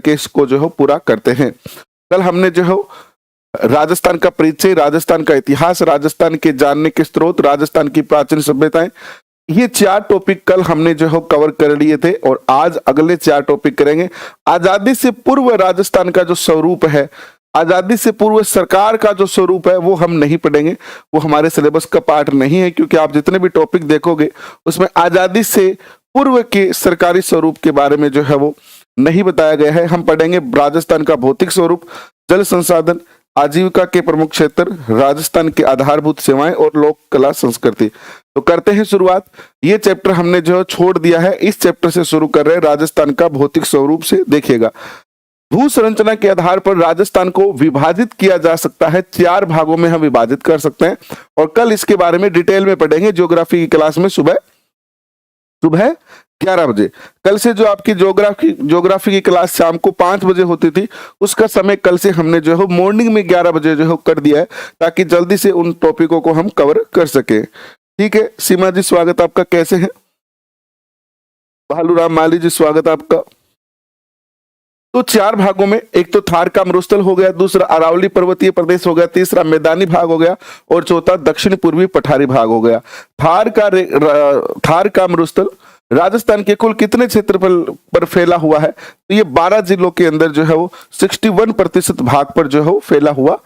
के इसको जो है पूरा करते हैं। कल हमने जो है राजस्थान का परिचय, राजस्थान का इतिहास, राजस्थान के जानने के स्रोत, राजस्थान की प्राचीन सभ्यताएं, ये 4 टॉपिक कल हमने जो है कवर कर लिए थे और आज अगले 4 टॉपिक करेंगे। आजादी से पूर्व राजस्थान का जो स्वरूप है, आजादी से पूर्व सरकार का जो स्वरूप है वो हम नहीं पढ़ेंगे, वो हमारे सिलेबस का पार्ट नहीं है, क्योंकि आप जितने भी टॉपिक देखोगे उसमें आजादी से पूर्व के सरकारी स्वरूप के बारे में जो है वो नहीं बताया गया है। हम पढ़ेंगे राजस्थान का भौतिक स्वरूप, जल संसाधन, आजीविका के प्रमुख क्षेत्र, राजस्थान की आधारभूत सेवाएं और लोक कला संस्कृति। तो करते हैं शुरुआत। ये चैप्टर हमने जो छोड़ दिया है, इस चैप्टर से शुरू कर रहे हैं राजस्थान का भौतिक स्वरूप से। देखिएगा, भू संरचना के आधार पर राजस्थान को विभाजित किया जा सकता है, 4 भागों में हम विभाजित कर सकते हैं और कल इसके बारे में डिटेल में पढ़ेंगे ज्योग्राफी की क्लास में सुबह 11 बजे। कल से जो आपकी ज्योग्राफी की क्लास शाम को 5 बजे होती थी, उसका समय कल से हमने जो है मॉर्निंग में 11 बजे जो है कर दिया है, ताकि जल्दी से उन टॉपिकों को हम कवर कर सके। ठीक है, सीमा जी स्वागत आपका, कैसे हैं? भालूराम माली जी स्वागत आपका। तो 4 भागों में, एक तो थार का मरुस्थल हो गया, दूसरा अरावली पर्वतीय प्रदेश हो गया, तीसरा मैदानी भाग हो गया और चौथा दक्षिण पूर्वी पठारी भाग हो गया। थार का मरुस्थल राजस्थान के कुल कितने क्षेत्रफल पर फैला हुआ है? तो ये 12 जिलों के अंदर जो है वो 61% भाग पर जो है वो फैला हुआ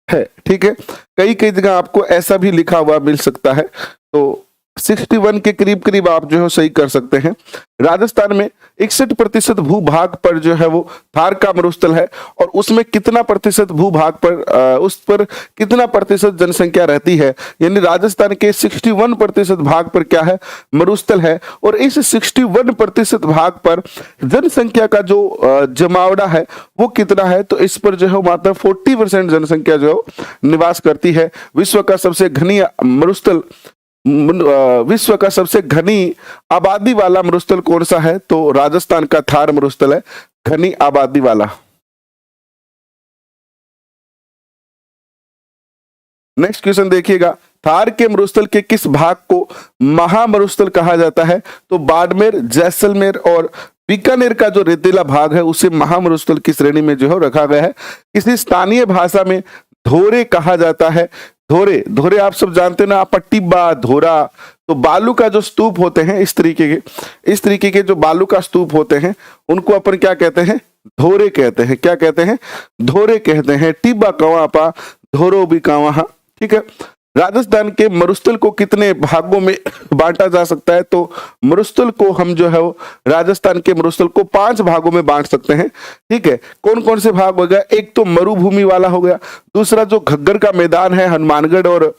है। ठीक है, कई जगह आपको ऐसा भी लिखा हुआ मिल सकता है, तो 61 के करीब करीब आप जो है सही कर सकते हैं। राजस्थान में 61% भूभाग पर जो है वो थार का मरुस्थल है और उसमें कितना प्रतिशत भूभाग पर उस पर कितना प्रतिशत जनसंख्या रहती है, यानी राजस्थान के 61% भाग पर क्या है? मरुस्थल है। और इस 61% भाग पर जनसंख्या का जो जमावड़ा है वो कितना है? तो इस पर जो है मात्र 40% जनसंख्या जो निवास करती है। विश्व का सबसे घनी मरुस्थल, विश्व का सबसे घनी आबादी वाला मरुस्थल कौन सा है? तो राजस्थान का थार मरुस्थल है, घनी आबादी वाला। नेक्स्ट क्वेश्चन देखिएगा, थार के मरुस्थल के किस भाग को महामरुस्थल कहा जाता है? तो बाड़मेर, जैसलमेर और बीकानेर का जो रेतीला भाग है उसे महामरुस्थल की श्रेणी में जो है रखा गया है। किसी स्थानीय भाषा में धोरे कहा जाता है। धोरे आप सब जानते हैं ना, टिब्बा, धोरा। तो बालू का जो स्तूप होते हैं, इस तरीके के जो बालू का स्तूप होते हैं उनको अपन क्या कहते हैं? धोरे कहते हैं। क्या कहते हैं? धोरे कहते हैं। टिब्बा कवा पा, धोरो भी कवा। ठीक है, राजस्थान के मरुस्थल को कितने भागों में बांटा जा सकता है? तो मरुस्थल को हम जो है वो राजस्थान के मरुस्थल को 5 भागों में बांट सकते हैं। ठीक है, कौन कौन से भाग हो गया? एक तो मरुभूमि वाला हो गया, दूसरा जो घग्गर का मैदान है हनुमानगढ़ और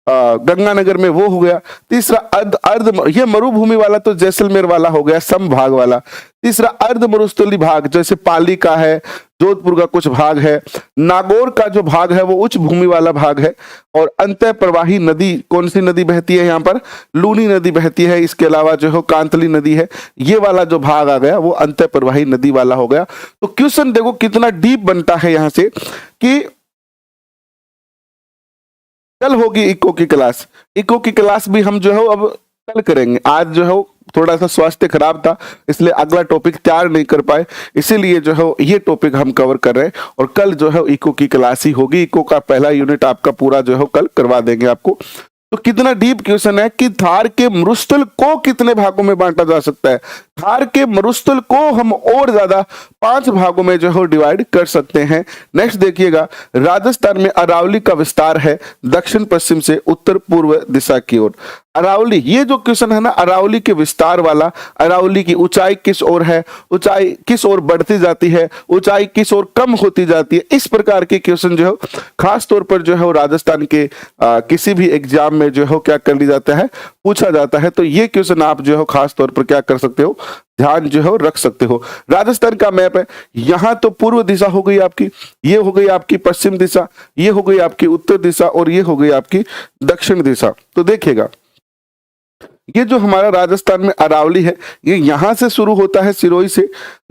गंगानगर में वो हो गया, तीसरा अर्ध ये मरुभूमि वाला तो जैसलमेर वाला हो गया, सम भाग वाला, तीसरा अर्ध मरुस्थलीय भाग जैसे पाली का है, जोधपुर का कुछ भाग है, नागौर का जो भाग है वो उच्च भूमि वाला भाग है, और अंतः प्रवाही नदी, कौन सी नदी बहती है यहाँ पर? लूनी नदी बहती है। इसके अलावा जो है कांतली नदी है, ये वाला जो भाग आ गया वो अंतः प्रवाही नदी वाला हो गया। तो क्वेश्चन देखो कितना डीप बनता है यहाँ से कि कल होगी इको की क्लास। इको की क्लास भी हम जो है अब कल करेंगे। आज जो है थोड़ा सा स्वास्थ्य खराब था, इसलिए अगला टॉपिक तैयार नहीं कर पाए, इसीलिए जो है ये टॉपिक हम कवर कर रहे हैं और कल जो है इको की क्लास ही होगी। इको का पहला यूनिट आपका पूरा जो है कल करवा देंगे आपको। तो कितना डीप क्वेश्चन है कि थार के मरुस्थल को कितने भागों में बांटा जा सकता है? थार के मरुस्थल को हम और ज्यादा 5 भागों में जो है डिवाइड कर सकते हैं। नेक्स्ट देखिएगा, राजस्थान में अरावली का विस्तार है दक्षिण पश्चिम से उत्तर पूर्व दिशा की ओर। अरावली, ये जो क्वेश्चन है ना, अरावली के विस्तार वाला, अरावली की ऊंचाई किस ओर है, ऊंचाई किस ओर बढ़ती जाती है, ऊंचाई किस ओर कम होती जाती है, इस प्रकार के क्वेश्चन जो है खास तौर पर जो है राजस्थान के किसी भी एग्जाम में जो है क्या कर लिया जाता है, पूछा जाता है। तो ये क्वेश्चन आप जो है खास तौर पर क्या कर सकते हो, ध्यान जो है रख सकते हो। राजस्थान का मैप है, यहाँ तो पूर्व दिशा हो गई आपकी, ये हो गई आपकी पश्चिम दिशा, ये हो गई आपकी उत्तर दिशा और ये हो गई आपकी दक्षिण दिशा। तो देखिएगा, ये जो हमारा राजस्थान में अरावली है, ये यहां से शुरू होता है सिरोही से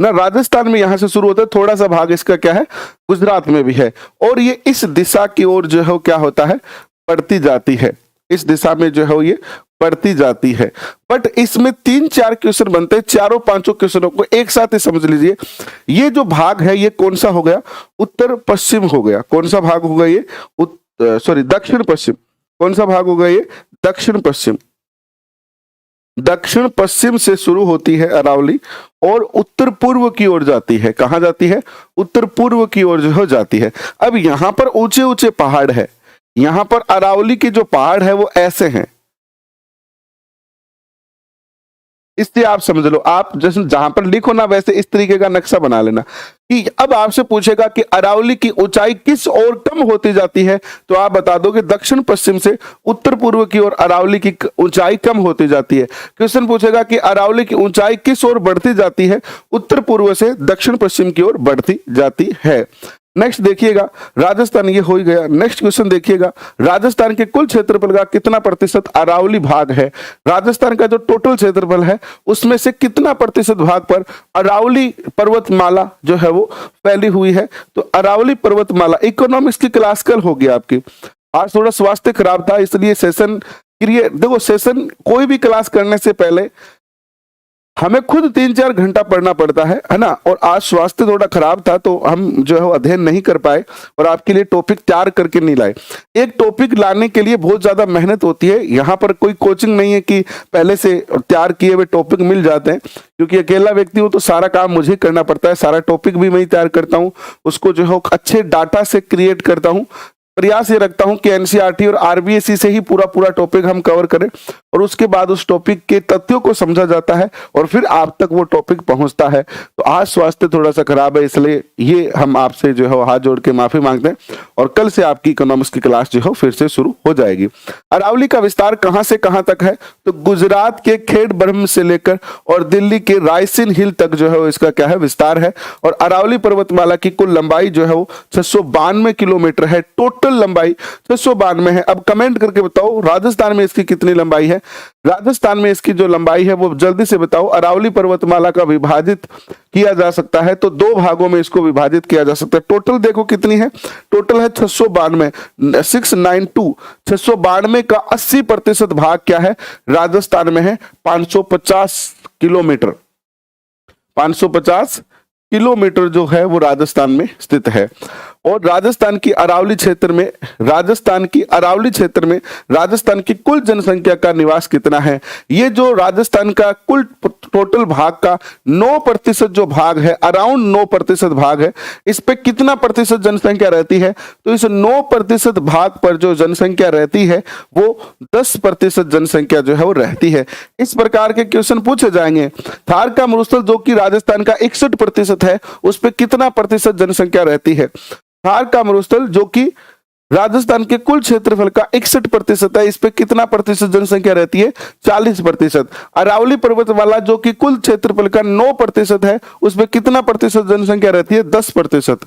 ना, राजस्थान में यहां से शुरू होता है, थोड़ा सा भाग इसका क्या है गुजरात में भी है, और ये इस दिशा की ओर जो है क्या होता है बढ़ती जाती है। इस दिशा में जो है वो ये बढ़ती जाती है। बट इसमें 3-4 क्वेश्चन बनते हैं, चारों पांचों क्वेश्चनों को एक साथ ही समझ लीजिए। ये जो भाग है ये कौन सा हो गया, उत्तर पश्चिम हो गया। कौन सा भाग होगा ये, दक्षिण पश्चिम। कौन सा भाग होगा ये, दक्षिण पश्चिम। दक्षिण पश्चिम से शुरू होती है अरावली और उत्तर पूर्व की ओर जाती है। कहां जाती है, उत्तर पूर्व की ओर जो हो जाती है। अब यहां पर ऊंचे ऊंचे पहाड़ है, यहां पर अरावली के जो पहाड़ है वो ऐसे हैं, इसलिए आप समझ लो, आप जैसे जहां पर लिखो ना वैसे इस तरीके का नक्शा बना लेना कि अब आपसे पूछेगा कि अरावली की ऊंचाई किस ओर कम होती जाती है, तो आप बता दो कि दक्षिण पश्चिम से उत्तर पूर्व की ओर अरावली की ऊंचाई कम होती जाती है। क्वेश्चन पूछेगा कि अरावली की ऊंचाई किस ओर बढ़ती जाती है, उत्तर पूर्व से दक्षिण पश्चिम की ओर बढ़ती जाती है। नेक्स्ट देखिएगा, राजस्थान, ये हो ही गया। नेक्स्ट क्वेश्चन देखिएगा, राजस्थान के कुल क्षेत्रफल का कितना प्रतिशत अरावली भाग है। राजस्थान का जो टोटल क्षेत्रफल है उसमें से कितना प्रतिशत भाग पर अरावली पर्वतमाला जो है वो फैली हुई है। तो अरावली पर्वतमाला, इकोनॉमिक्स की क्लास कल होगी आपकी। आज थोड़ा स्वास्थ्य खराब था इसलिए सेशन देखो, सेशन कोई भी क्लास करने से पहले हमें खुद 3-4 घंटा पढ़ना पड़ता है ना। और आज स्वास्थ्य थोड़ा खराब था तो हम जो है अध्ययन नहीं कर पाए और आपके लिए टॉपिक तैयार करके नहीं लाए। एक टॉपिक लाने के लिए बहुत ज्यादा मेहनत होती है। यहाँ पर कोई कोचिंग नहीं है कि पहले से तैयार किए हुए टॉपिक मिल जाते हैं, क्योंकि अकेला व्यक्ति हूँ तो सारा काम मुझे करना पड़ता है। सारा टॉपिक भी मैं ही तैयार करता हूँ, उसको जो है अच्छे डाटा से क्रिएट करता हूँ। प्रयास ये रखता हूं कि एनसीईआरटी और आरबीएसई से ही पूरा टॉपिक हम कवर करें और उसके बाद उस टॉपिक के तथ्यों को समझा जाता है और फिर आप तक वो टॉपिक पहुंचता है। तो आज स्वास्थ्य थोड़ा सा खराब है इसलिए ये हम आपसे जो है हाथ जोड़ के माफी मांगते हैं और कल से आपकी इकोनॉमिक्स की क्लास जो है फिर से शुरू हो जाएगी। अरावली का विस्तार कहां से कहां तक है, तो गुजरात के खेड़ ब्रह्म से लेकर और दिल्ली के रायसिन हिल तक जो है इसका क्या है, विस्तार है। और अरावली पर्वतमाला की कुल लंबाई जो है वो 692 किलोमीटर है। टोटल लंबाई 692 है। अब कमेंट करके बताओ राजस्थान में इसकी कितनी लंबाई है। राजस्थान में इसकी जो लंबाई है वो जल्दी से बताओ। अरावली पर्वतमाला का विभाजित किया जा सकता है तो 2 भागों में इसको विभाजित किया जा सकता है। टोटल देखो कितनी है, टोटल है 692, 692। 692 का 80% भाग क्या है, राजस्थान में है। 550 किलोमीटर, 550 किलोमीटर जो है वो राजस्थान में स्थित है। और राजस्थान की अरावली क्षेत्र में राजस्थान की कुल जनसंख्या का निवास कितना है। ये जो राजस्थान का कुल टोटल भाग का 9% जो भाग है, अराउंड 9% भाग है, इस पे कितना प्रतिशत जनसंख्या रहती है, तो इस 9% भाग पर जो जनसंख्या रहती है वो 10% जनसंख्या जो है वो रहती है। इस प्रकार के क्वेश्चन पूछे जाएंगे। थार का मरुस्थल जो कि राजस्थान का 61% है, उस पे कितना प्रतिशत जनसंख्या रहती है। थार का मरुस्थल जो कि राजस्थान के कुल क्षेत्रफल का 61% है, इस पे कितना प्रतिशत जनसंख्या रहती है, 40%। अरावली पर्वतमाला जो कि कुल क्षेत्रफल का 9% है, उस पे कितना प्रतिशत जनसंख्या रहती है, 10%।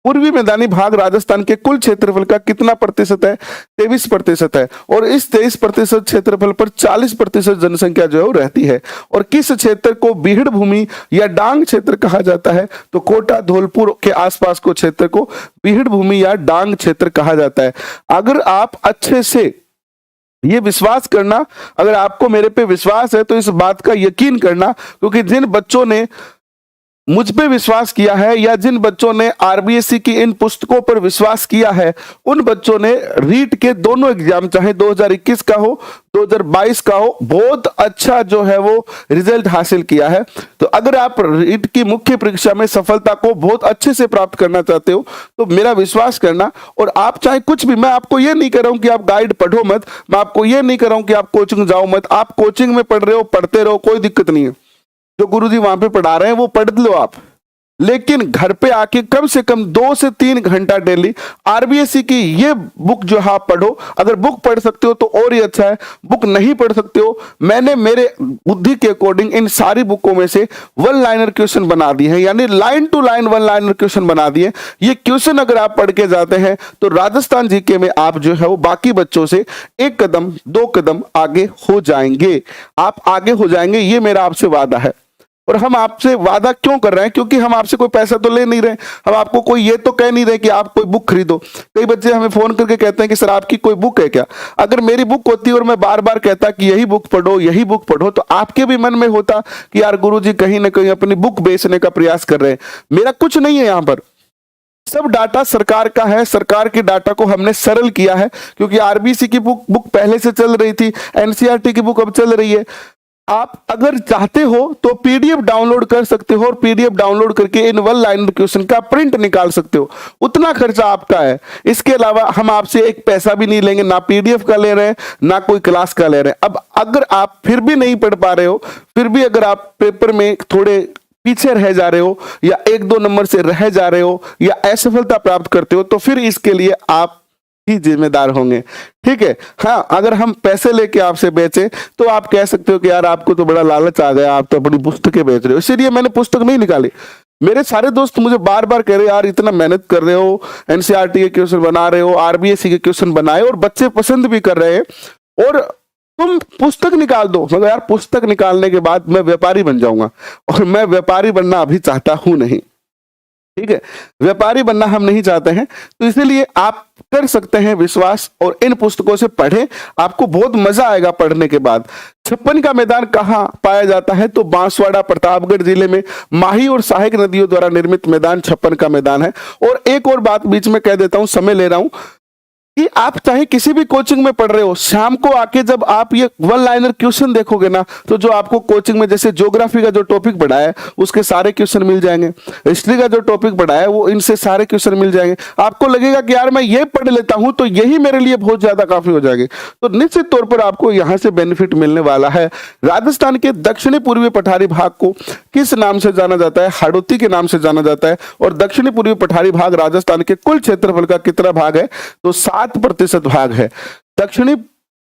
पूर्वी मैदानी भाग राजस्थान के कुल क्षेत्रफल का कितना प्रतिशत है, 23% है। और इस 23% क्षेत्रफल पर 40% जनसंख्या जो है वो रहती है। और किस क्षेत्र को बीहड़ भूमि या डांग क्षेत्र कहा जाता है, तो कोटा धौलपुर के आसपास को क्षेत्र को बीहड़ भूमि या डांग क्षेत्र कहा जाता है। अगर आप अच्छे से ये विश्वास करना, अगर आपको मेरे पे विश्वास है तो इस बात का यकीन करना, क्योंकि जिन बच्चों ने मुझ पे विश्वास किया है या जिन बच्चों ने आरबीएसई की इन पुस्तकों पर विश्वास किया है, उन बच्चों ने रीट के दोनों एग्जाम, चाहे 2021 का हो 2022 का हो, बहुत अच्छा जो है वो रिजल्ट हासिल किया है। तो अगर आप रीट की मुख्य परीक्षा में सफलता को बहुत अच्छे से प्राप्त करना चाहते हो तो मेरा विश्वास करना। और आप चाहे कुछ भी, मैं आपको ये नहीं कर रहा हूं कि आप गाइड पढ़ो मत, मैं आपको ये नहीं कर रहा हूं कि आप कोचिंग जाओ मत। आप कोचिंग में पढ़ रहे हो, पढ़ते रहो, कोई दिक्कत नहीं है। जो गुरुजी वहां पे पढ़ा रहे हैं वो पढ़ लो आप, लेकिन घर पे आके कम से कम 2 से 3 घंटा डेली आरबीएसई की ये बुक जो है आप पढ़ो। अगर बुक पढ़ सकते हो तो और ही अच्छा है, बुक नहीं पढ़ सकते हो, मैंने मेरे बुद्धि के अकॉर्डिंग इन सारी बुकों में से 1 लाइनर क्वेश्चन बना दिए हैं, यानी line to line 1 liner question बना दिए। ये क्वेश्चन अगर आप पढ़ के जाते हैं तो राजस्थान जीके में आप जो है वो बाकी बच्चों से 1 कदम 2 कदम आगे हो जाएंगे, आप आगे हो जाएंगे, ये मेरा आपसे वादा है। और हम आपसे वादा क्यों कर रहे हैं? क्योंकि हम आपसे कोई पैसा तो ले नहीं रहे, हम आपको कोई ये तो कह नहीं रहे कि आप कोई बुक खरीदो। कई बच्चे हमें फोन करके कहते हैं कि सर आपकी कोई बुक है क्या? अगर मेरी बुक होती और मैं बार बार कहता कि यही बुक पढ़ो यही बुक पढ़ो, तो आपके भी मन में होता कि यार गुरुजी कहीं ना कहीं अपनी बुक बेचने का प्रयास कर रहे हैं। मेरा कुछ नहीं है, यहाँ पर सब डाटा सरकार का है, सरकार के डाटा को हमने सरल किया है, क्योंकि आरबीसी की बुक पहले से चल रही थी, एनसीईआरटी की बुक अब चल रही है। आप अगर चाहते हो तो पीडीएफ डाउनलोड कर सकते हो और पीडीएफ डाउनलोड करके इन वन लाइनर क्वेश्चन का प्रिंट निकाल सकते हो, उतना खर्चा आपका है। इसके अलावा हम आपसे एक पैसा भी नहीं लेंगे, ना पीडीएफ का ले रहे हैं ना कोई क्लास का ले रहे हैं। अब अगर आप फिर भी नहीं पढ़ पा रहे हो, फिर भी अगर आप पेपर में थोड़े पीछे रह जा रहे हो या 1-2 नंबर से रह जा रहे हो या असफलता प्राप्त करते हो, तो फिर इसके लिए आप ही जिम्मेदार होंगे, ठीक है। हाँ, अगर हम पैसे लेके आपसे बेचे तो आप कह सकते हो कि यार आपको तो बड़ा लालच आ गया, आप तो अपनी पुस्तकें बेच रहे हो, इसीलिए मैंने पुस्तक नहीं निकाली। मेरे सारे दोस्त मुझे बार बार कह रहे यार इतना मेहनत कर रहे हो, एनसीईआरटी के क्वेश्चन बना रहे हो, आरबीएससी के क्वेश्चन बनाए और बच्चे पसंद भी कर रहे हैं, और तुम पुस्तक निकाल दो। मगर यार पुस्तक निकालने के बाद मैं व्यापारी बन जाऊंगा, और मैं व्यापारी बनना अभी चाहता हूं नहीं, ठीक है। व्यापारी बनना हम नहीं चाहते हैं, तो इसलिए आप कर सकते हैं विश्वास और इन पुस्तकों से पढ़ें, आपको बहुत मजा आएगा पढ़ने के बाद। 56 का मैदान कहाँ पाया जाता है? तो बांसवाड़ा प्रतापगढ़ जिले में माही और सहायक नदियों द्वारा निर्मित मैदान 56 का मैदान है। और एक और बात बीच में कह देता हूं, समय ले रहा हूं, कि आप चाहे किसी भी कोचिंग में पढ़ रहे हो, शाम को आके जब आप ये वन लाइनर क्वेश्चन देखोगे ना, तो जो आपको कोचिंग में जैसे ज्योग्राफी का जो टॉपिक पढ़ा है उसके सारे क्वेश्चन मिल जाएंगे, हिस्ट्री का जो टॉपिक पढ़ा है वो इनसे सारे क्वेश्चन मिल जाएंगे। आपको लगेगा कि यार मैं ये पढ़ लेता हूं तो यही मेरे लिए बहुत ज्यादा काफी हो जाएगी। तो निश्चित तौर पर आपको यहां से बेनिफिट मिलने वाला है। राजस्थान के दक्षिणी पूर्वी पठारी भाग को किस नाम से जाना जाता है? हाड़ौती के नाम से जाना जाता है। और दक्षिणी पूर्वी पठारी भाग राजस्थान के कुल क्षेत्रफल का कितना भाग है? तो 7% भाग है। दक्षिणी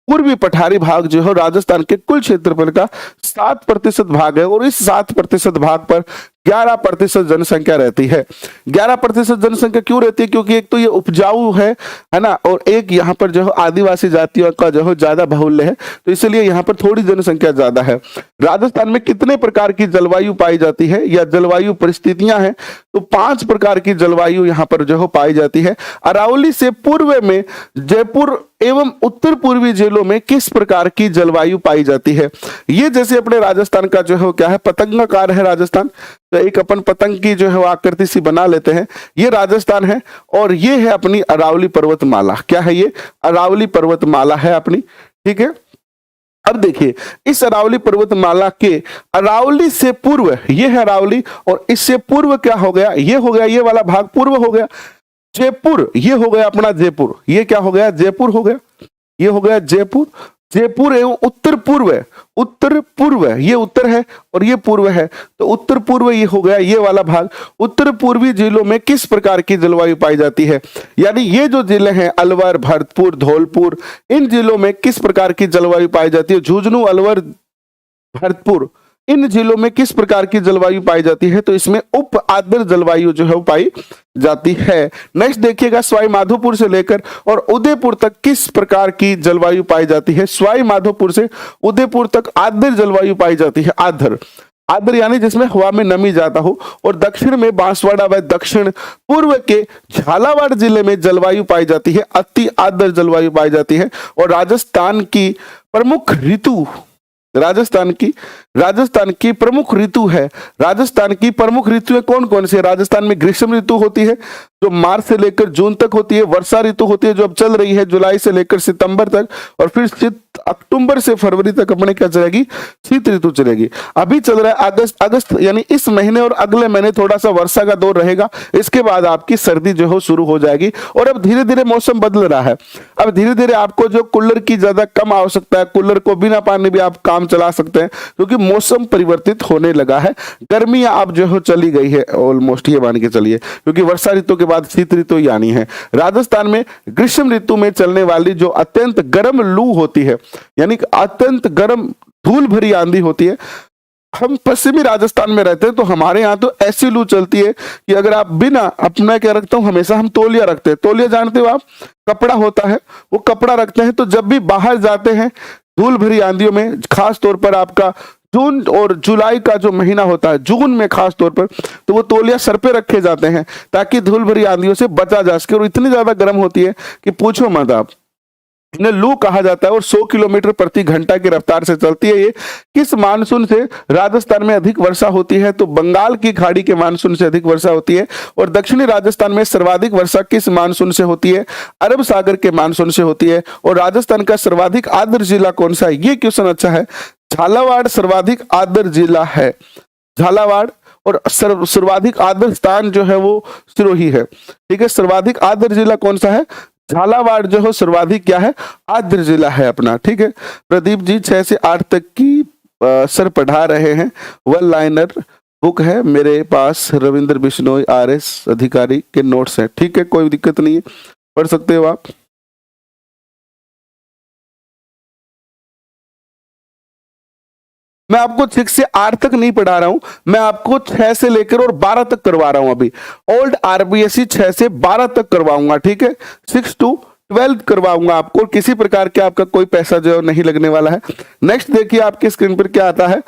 पूर्वी पठारी भाग जो है राजस्थान के कुल क्षेत्रफल का 7% भाग है, और इस 7% भाग पर 11% जनसंख्या रहती है। 11% जनसंख्या क्यों रहती है? क्योंकि एक तो ये उपजाऊ है ना, और एक यहाँ पर जो है आदिवासी जातियों का जो है ज्यादा बाहुल्य है, तो इसलिए यहाँ पर थोड़ी जनसंख्या ज्यादा है। राजस्थान में कितने प्रकार की जलवायु पाई जाती है या जलवायु परिस्थितियां हैं? तो 5 प्रकार की जलवायु यहाँ पर जो है पाई जाती है। अरावली से पूर्व में जयपुर एवं उत्तर पूर्वी जिलों में किस प्रकार की जलवायु पाई जाती है? ये जैसे अपने राजस्थान का जो है क्या है, पतंगाकार है राजस्थान, तो एक अपन पतंग की जो है आकृति सी बना लेते हैं, ये राजस्थान है। और ये है अपनी अरावली पर्वतमाला। क्या है ये? अरावली पर्वतमाला है अपनी, ठीक है। अब देखिए, इस अरावली पर्वतमाला के अरावली से पूर्व ये है अरावली, और इससे पूर्व क्या हो गया? ये हो गया, ये वाला भाग पूर्व हो गया जयपुर, ये हो गया अपना जयपुर, ये क्या हो गया? जयपुर हो गया, ये हो गया जयपुर। जयपुर एवं उत्तर पूर्व है, उत्तर पूर्व है, ये उत्तर है और ये पूर्व है, तो उत्तर पूर्व ये हो गया ये वाला भाग। उत्तर पूर्वी जिलों में किस प्रकार की जलवायु पाई जाती है? यानी ये जो जिले हैं अलवर, भरतपुर, धौलपुर, इन जिलों में किस प्रकार की जलवायु पाई जाती है? झुंझुनू, अलवर, भरतपुर, इन जिलों में किस प्रकार की जलवायु पाई जाती है? तो इसमें उप आर्द्र जलवायु जो है वो पाई जाती है। नेक्स्ट देखिएगा, सवाई माधोपुर से लेकर और उदयपुर तक किस प्रकार की जलवायु पाई जाती है? सवाई माधोपुर से उदयपुर तक आर्द्र जलवायु पाई जाती है। आर्द्र, आर्द्र यानी जिसमें हवा में नमी ज्यादा हो। और दक्षिण में बांसवाड़ा व दक्षिण पूर्व के झालावाड़ जिले में जलवायु पाई जाती है, अति आर्द्र जलवायु पाई जाती है। और राजस्थान की प्रमुख ऋतु, राजस्थान की प्रमुख ऋतु है। राजस्थान की प्रमुख ऋतुएं कौन कौन सी है? राजस्थान में ग्रीष्म ऋतु होती है जो मार्च से लेकर जून तक होती है। वर्षा ऋतु होती है जो अब चल रही है जुलाई से लेकर सितंबर तक। और फिर अक्टूबर से फरवरी तक अपने क्या चलेगी? शीत ऋतु चलेगी। अभी चल रहा है अगस्त यानी इस महीने और अगले महीने थोड़ा सा वर्षा का दौर रहेगा। इसके बाद आपकी सर्दी जो है शुरू हो जाएगी। और अब धीरे धीरे मौसम बदल रहा है। अब धीरे धीरे आपको जो कूलर की ज्यादा कम आवश्यकता है, कूलर को बिना पानी भी आप काम चला सकते हैं, क्योंकि मौसम परिवर्तित होने लगा है। गर्मियां अब जो है चली गई है ऑलमोस्ट, ये मान के चलिए, क्योंकि वर्षा ऋतु के बाद शीत ऋतु आनी है। राजस्थान में ग्रीष्म ऋतु में चलने वाली जो अत्यंत गर्म लू होती है, यानी अत्यंत गर्म धूल भरी आंधी होती है। हम पश्चिमी राजस्थान में रहते हैं तो हमारे यहाँ तो ऐसी लू चलती है कि अगर आप बिना, अपना क्या रखता हूँ हमेशा, हम तौलिया रखते हैं। तौलिया जानते हो आप, कपड़ा होता है, वो कपड़ा रखते हैं। तो जब भी बाहर जाते हैं धूल भरी आंधियों में, खास तौर पर आपका जून और जुलाई का जो महीना होता है, जून में खास तौर पर, तो वो तौलिया सर पे रखे जाते हैं ताकि धूल भरी आंधियों से बचा जा सके। और इतनी ज्यादा गर्म होती है कि पूछो मत आप। इन्हें लू कहा जाता है और 100 किलोमीटर प्रति घंटा की रफ्तार से चलती है। ये किस मानसून से राजस्थान में अधिक वर्षा होती है? तो बंगाल की खाड़ी के मानसून से अधिक वर्षा होती है। और दक्षिणी राजस्थान में सर्वाधिक वर्षा किस मानसून से होती है? अरब सागर के मानसून से होती है। और राजस्थान का सर्वाधिक आर्द्र जिला कौन सा है? ये क्वेश्चन अच्छा है। झालावाड़ सर्वाधिक आर्द्र जिला है, झालावाड़। और सर्वाधिक आर्द्र स्थान जो है वो सिरोही है। ठीक है, सर्वाधिक आर्द्र जिला कौन सा है? झालावाड़ जो है सर्वाधिक क्या है? आर्द्र जिला है अपना। ठीक है, प्रदीप जी 6 से 8 तक की सर पढ़ा रहे हैं। वन लाइनर बुक है मेरे पास, रविंद्र बिश्नोई RS अधिकारी के नोट्स हैं। ठीक है, कोई दिक्कत नहीं है, पढ़ सकते हो आप। मैं आपको 6 से 8 तक नहीं पढ़ा रहा हूं, मैं आपको 6 से लेकर और 12 तक करवा रहा हूं। अभी ओल्ड RBSE 6 से 12 तक करवाऊंगा। ठीक है, 6 to 12 करवाऊंगा आपको। किसी प्रकार के आपका कोई पैसा जो नहीं लगने वाला है। नेक्स्ट देखिए आपकी स्क्रीन पर क्या आता है।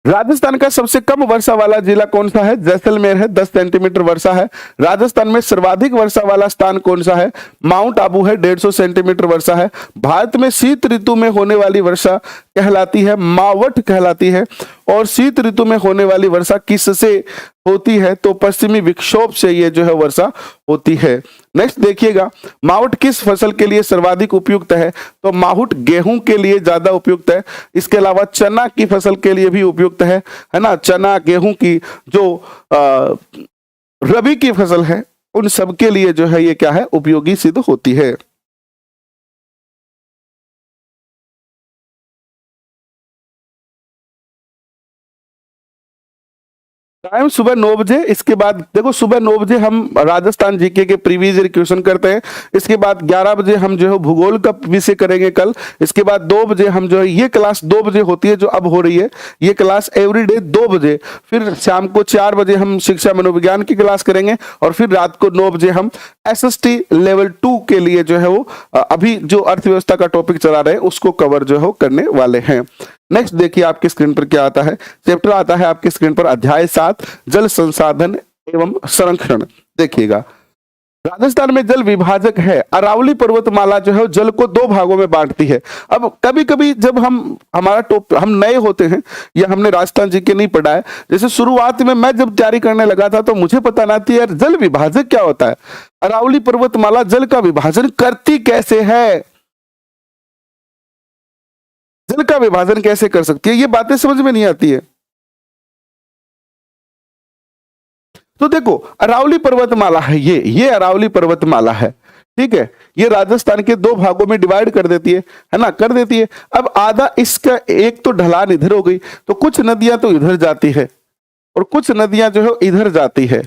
राजस्थान का सबसे कम वर्षा वाला जिला कौन सा है? जैसलमेर है, 10 सेंटीमीटर वर्षा है। राजस्थान में सर्वाधिक वर्षा वाला स्थान कौन सा है? माउंट आबू है, 150 सेंटीमीटर वर्षा है। भारत में शीत ऋतु में होने वाली वर्षा कहलाती है? मावठ कहलाती है। और शीत ऋतु में होने वाली वर्षा किससे होती है? तो पश्चिमी विक्षोभ से ये जो है वर्षा होती है। नेक्स्ट देखिएगा, मावठ किस फसल के लिए सर्वाधिक उपयुक्त है? तो मावठ गेहूं के लिए ज्यादा उपयुक्त है। इसके अलावा चना की फसल के लिए भी उपयुक्त है ना। चना, गेहूं की जो रबी की फसल है, उन सब के लिए जो है ये क्या है? उपयोगी सिद्ध होती है। टाइम सुबह 9 बजे। इसके बाद देखो सुबह 9 बजे हम राजस्थान जीके के प्रीवियस ईयर क्वेश्चन करते हैं। इसके बाद 11 बजे हम जो है भूगोल का विषय करेंगे कल। इसके बाद 2 बजे हम जो है, ये क्लास 2 बजे होती है जो अब हो रही है, ये क्लास एवरीडे 2 बजे। फिर शाम को 4 बजे हम शिक्षा मनोविज्ञान की क्लास करेंगे। और फिर रात को 9 बजे हम SST लेवल 2 के लिए जो है वो अभी जो अर्थव्यवस्था का टॉपिक चला रहे हैं उसको कवर जो है करने वाले हैं। नेक्स्ट देखिए आपकी स्क्रीन पर क्या आता है। चैप्टर आता है आपकी स्क्रीन पर अध्याय 7 जल संसाधन एवं संरक्षण। देखिएगा, राजस्थान में जल विभाजक है। अरावली पर्वतमाला जो है जल को 2 भागों में बांटती है। अब कभी कभी जब हम नए होते हैं या हमने राजस्थान जी के नहीं पढ़ा है, जैसे शुरुआत में मैं जब तैयारी करने लगा था तो मुझे पता ना थी यार जल विभाजक क्या होता है। अरावली पर्वतमाला जल का विभाजन करती कैसे है, जल का विभाजन कैसे कर सकती है, ये बातें समझ में नहीं आती है। तो देखो अरावली पर्वतमाला है, ये अरावली पर्वतमाला है। ठीक है, ये राजस्थान के 2 भागों में डिवाइड कर देती है ना, कर देती है। अब आधा इसका एक तो ढलान इधर हो गई, तो कुछ नदियां तो इधर जाती है और कुछ नदियां जो है इधर जाती है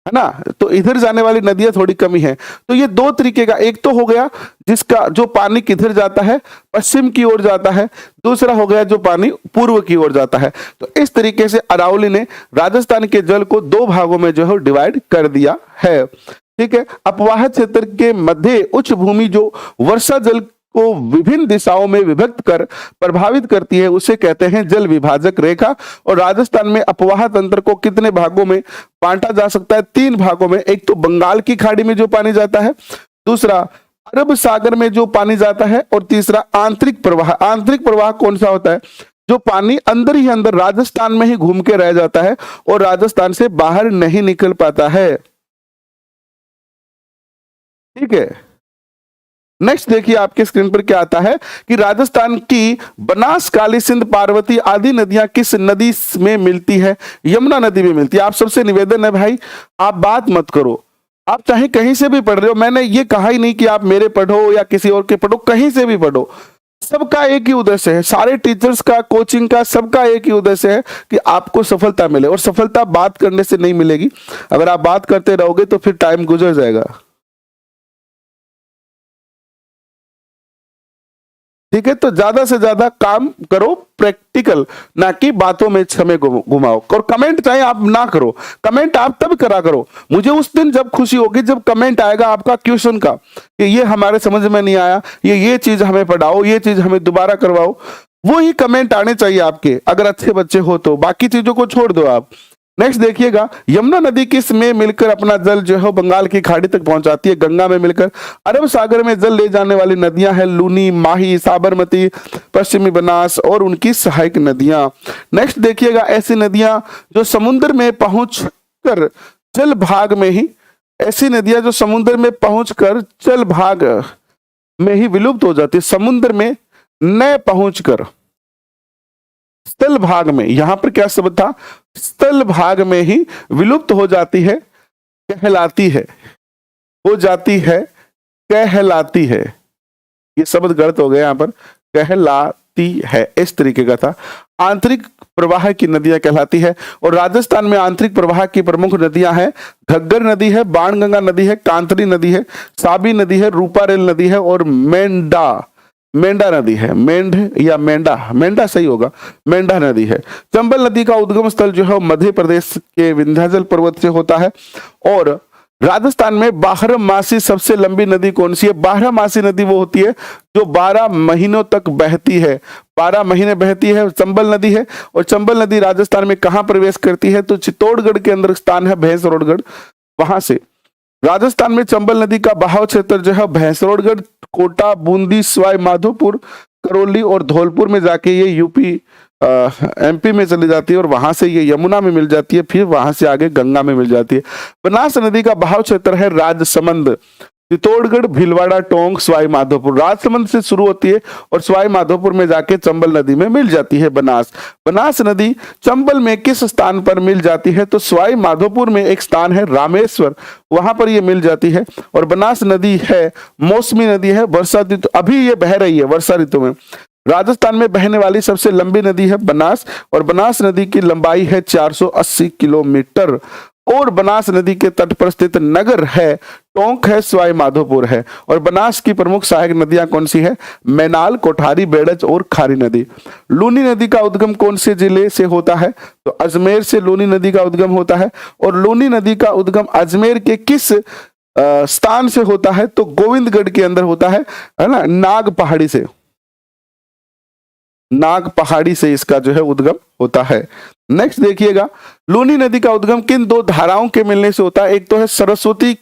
ना। तो इधर जाने वाली नदियां थोड़ी कमी है। तो ये 2 तरीके का, एक तो हो गया जिसका जो पानी किधर जाता है, पश्चिम की ओर जाता है। दूसरा हो गया जो पानी पूर्व की ओर जाता है। तो इस तरीके से अरावली ने राजस्थान के जल को 2 भागों में जो है डिवाइड कर दिया है। ठीक है, अपवाह क्षेत्र के मध्य उच्च भूमि जो वर्षा जल को विभिन्न दिशाओं में विभक्त कर प्रभावित करती है उसे कहते हैं जल विभाजक रेखा। और राजस्थान में अपवाह तंत्र को कितने भागों में बांटा जा सकता है? 3 भागों में। एक तो बंगाल की खाड़ी में जो पानी जाता है, दूसरा अरब सागर में जो पानी जाता है, और तीसरा आंतरिक प्रवाह। आंतरिक प्रवाह कौन सा होता है? जो पानी अंदर ही अंदर राजस्थान में ही घूम के रह जाता है और राजस्थान से बाहर नहीं निकल पाता है। ठीक है, नेक्स्ट देखिए आपके स्क्रीन पर क्या आता है कि राजस्थान की बनास, काली सिंध, पार्वती आदि नदियां किस नदी में मिलती है? यमुना नदी में मिलती है। आप सबसे निवेदन है भाई, आप बात मत करो। आप चाहे कहीं से भी पढ़ रहे हो, मैंने ये कहा ही नहीं कि आप मेरे पढ़ो या किसी और के पढ़ो, कहीं से भी पढ़ो। सबका एक ही उद्देश्य है, सारे टीचर्स का, कोचिंग का, सबका एक ही उद्देश्य है कि आपको सफलता मिले। और सफलता बात करने से नहीं मिलेगी। अगर आप बात करते रहोगे तो फिर टाइम गुजर जाएगा। ठीक है, तो ज्यादा से ज्यादा काम करो प्रैक्टिकल, ना कि बातों में समय घुमाओ। और कमेंट चाहे आप ना करो, कमेंट आप तब करा करो मुझे उस दिन जब खुशी होगी जब कमेंट आएगा आपका क्वेश्चन का कि ये हमारे समझ में नहीं आया, ये चीज हमें पढ़ाओ, ये चीज हमें दोबारा करवाओ। वो ही कमेंट आने चाहिए आपके, अगर अच्छे बच्चे हो तो, बाकी चीजों को छोड़ दो आप। नेक्स्ट देखिएगा, यमुना नदी किस में मिलकर अपना जल जो है बंगाल की खाड़ी तक पहुंचाती है? गंगा में मिलकर। अरब सागर में जल ले जाने वाली नदियां हैं लूनी, माही, साबरमती, पश्चिमी बनास और उनकी सहायक नदियां। नेक्स्ट देखिएगा, ऐसी नदियां जो समुद्र में पहुंचकर जल भाग में ही, ऐसी नदियां जो समुद्र में पहुंचकर जल भाग में ही विलुप्त हो जाती है, समुद्र में न पहुंचकर स्थल भाग में, यहां पर क्या शब्द था? स्थल भाग में ही विलुप्त हो जाती है, कहलाती है, हो जाती है, कहलाती है। ये शब्द गलत हो गया यहां पर, कहलाती है इस तरीके का था। आंतरिक प्रवाह की नदियां कहलाती है। और राजस्थान में आंतरिक प्रवाह की प्रमुख नदियां हैं, घग्गर नदी है, बाणगंगा नदी है, कांतरी नदी है, साबी नदी है, रूपारेल नदी है और मेंढा नदी है। मेंढा सही होगा, मेंढा नदी है। चंबल नदी का उद्गम स्थल जो है मध्य प्रदेश के विंध्याचल पर्वत से होता है। और राजस्थान में बारहमासी सबसे लंबी नदी कौन सी है? बारहमासी नदी वो होती है जो 12 महीनों तक बहती है, 12 महीने बहती है, चंबल नदी है। और चंबल नदी राजस्थान में कहां प्रवेश करती है? तो चित्तौड़गढ़ के अंदर स्थान है भैंसरोडगढ़, वहां से। राजस्थान में चंबल नदी का बहाव क्षेत्र जो है भैंसरोडगढ़, कोटा, बूंदी, सवाई माधोपुर, करौली और धौलपुर में जाके ये यूपी एमपी में चली जाती है और वहां से ये यमुना में मिल जाती है, फिर वहां से आगे गंगा में मिल जाती है। बनास नदी का बहाव क्षेत्र है राजसमंद, चित्तौड़गढ़, भीलवाड़ा, टोंक, सवाई माधोपुर। राजसमंद से शुरू होती है और सवाई माधोपुर में जाके चंबल नदी में मिल जाती है बनास नदी चंबल में किस स्थान पर मिल जाती है? तो सवाई माधोपुर में एक स्थान है रामेश्वर, वहां पर ये मिल जाती है। और बनास नदी है मौसमी नदी है, वर्षा ऋतु, अभी ये बह रही है वर्षा ऋतु में। राजस्थान में बहने वाली सबसे लंबी नदी है बनास, और बनास नदी की लंबाई है 480 किलोमीटर। और बनास नदी के तट पर स्थित नगर है टोंक है, सवाई माधोपुर है। और बनास की प्रमुख सहायक नदियां कौन सी है? मैनाल, कोठारी, बेड़ज और खारी नदी। लूनी नदी का उद्गम कौन से जिले से होता है? तो अजमेर से लूनी नदी का उद्गम होता है। और लूनी नदी का उद्गम अजमेर के किस स्थान से होता है? तो गोविंदगढ़ के अंदर होता है ना, नाग पहाड़ी से इसका जो है उद्गम होता है। नेक्स्ट देखिएगा, लूनी नदी का उद्गम किन दो धाराओं के मिलने से होता है? एक तो है सरस्वती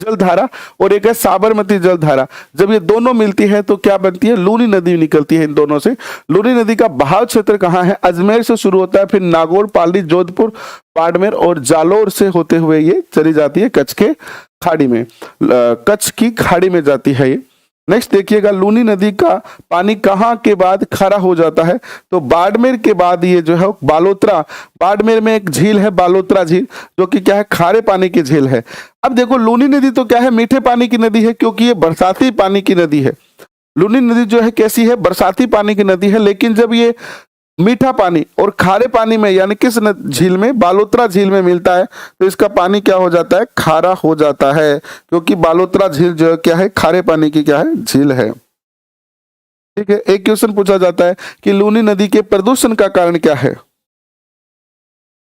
जलधारा और एक है साबरमती जलधारा। जब ये दोनों मिलती है तो क्या बनती है? लूनी नदी निकलती है इन दोनों से। लूनी नदी का बहाव क्षेत्र कहाँ है? अजमेर से शुरू होता है, फिर नागौर, पाली, जोधपुर, बाड़मेर और जालोर से होते हुए ये चली जाती है कच्छ के खाड़ी में, कच्छ की खाड़ी में जाती है ये। नेक्स्ट देखिएगा, लूनी नदी का पानी कहाँ के बाद खारा हो जाता है? तो बाड़मेर के बाद ये जो है बालोतरा, बाड़मेर में एक झील है बालोतरा झील, जो कि क्या है? खारे पानी की झील है। अब देखो, लूनी नदी तो क्या है? मीठे पानी की नदी है, क्योंकि ये बरसाती पानी की नदी है। लूनी नदी जो है कैसी है? बरसाती पानी की नदी है। लेकिन जब ये मीठा पानी और खारे पानी में, यानी किस झील में? बालोतरा झील में मिलता है, तो इसका पानी क्या हो जाता है? खारा हो जाता है, क्योंकि बालोतरा झील जो है क्या है? खारे पानी की क्या है? झील है। ठीक है। एक क्वेश्चन पूछा जाता है कि लूनी नदी के प्रदूषण का कारण क्या है?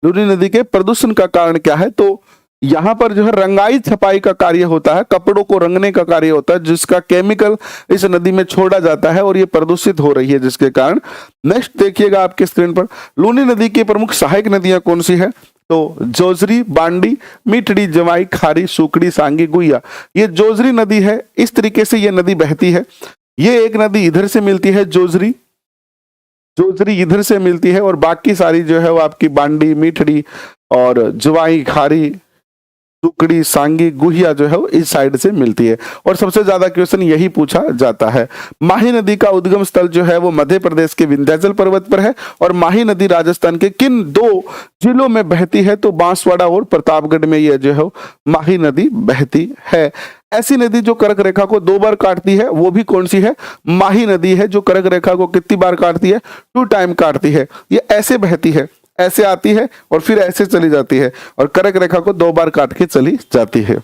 लूनी नदी के प्रदूषण का कारण क्या है? तो यहां पर जो है रंगाई छपाई का कार्य होता है, कपड़ों को रंगने का कार्य होता है, जिसका केमिकल इस नदी में छोड़ा जाता है और ये प्रदूषित हो रही है जिसके कारण। नेक्स्ट देखिएगा आपके स्क्रीन पर, लूनी नदी की प्रमुख सहायक नदियां कौन सी है? तो जोजरी, बांडी, मीठड़ी, जवाई, खारी, सुकड़ी, सांगी, गुइया। ये जोजरी नदी है, इस तरीके से ये नदी बहती है। ये एक नदी इधर से मिलती है, जोजरी इधर से मिलती है, और बाकी सारी जो है वो आपकी बांडी, मीठड़ी और जवाई, खारी, सुकड़ी, सांगी, गुहिया जो है वो इस साइड से मिलती है। और सबसे ज्यादा क्वेश्चन यही पूछा जाता है। माही नदी का उद्गम स्थल जो है वो मध्य प्रदेश के विंध्याचल पर्वत पर है। और माही नदी राजस्थान के किन दो जिलों में बहती है? तो बांसवाड़ा और प्रतापगढ़ में यह जो है माही नदी बहती है। ऐसी नदी जो कर्क रेखा को 2 बार काटती है, वो भी कौन सी है? माही नदी है, जो कर्क रेखा को कितनी बार काटती है? 2 टाइम काटती है। ये ऐसे बहती है, ऐसे आती है और फिर ऐसे चली जाती है, और कर्क रेखा को 2 बार काट के चली जाती है।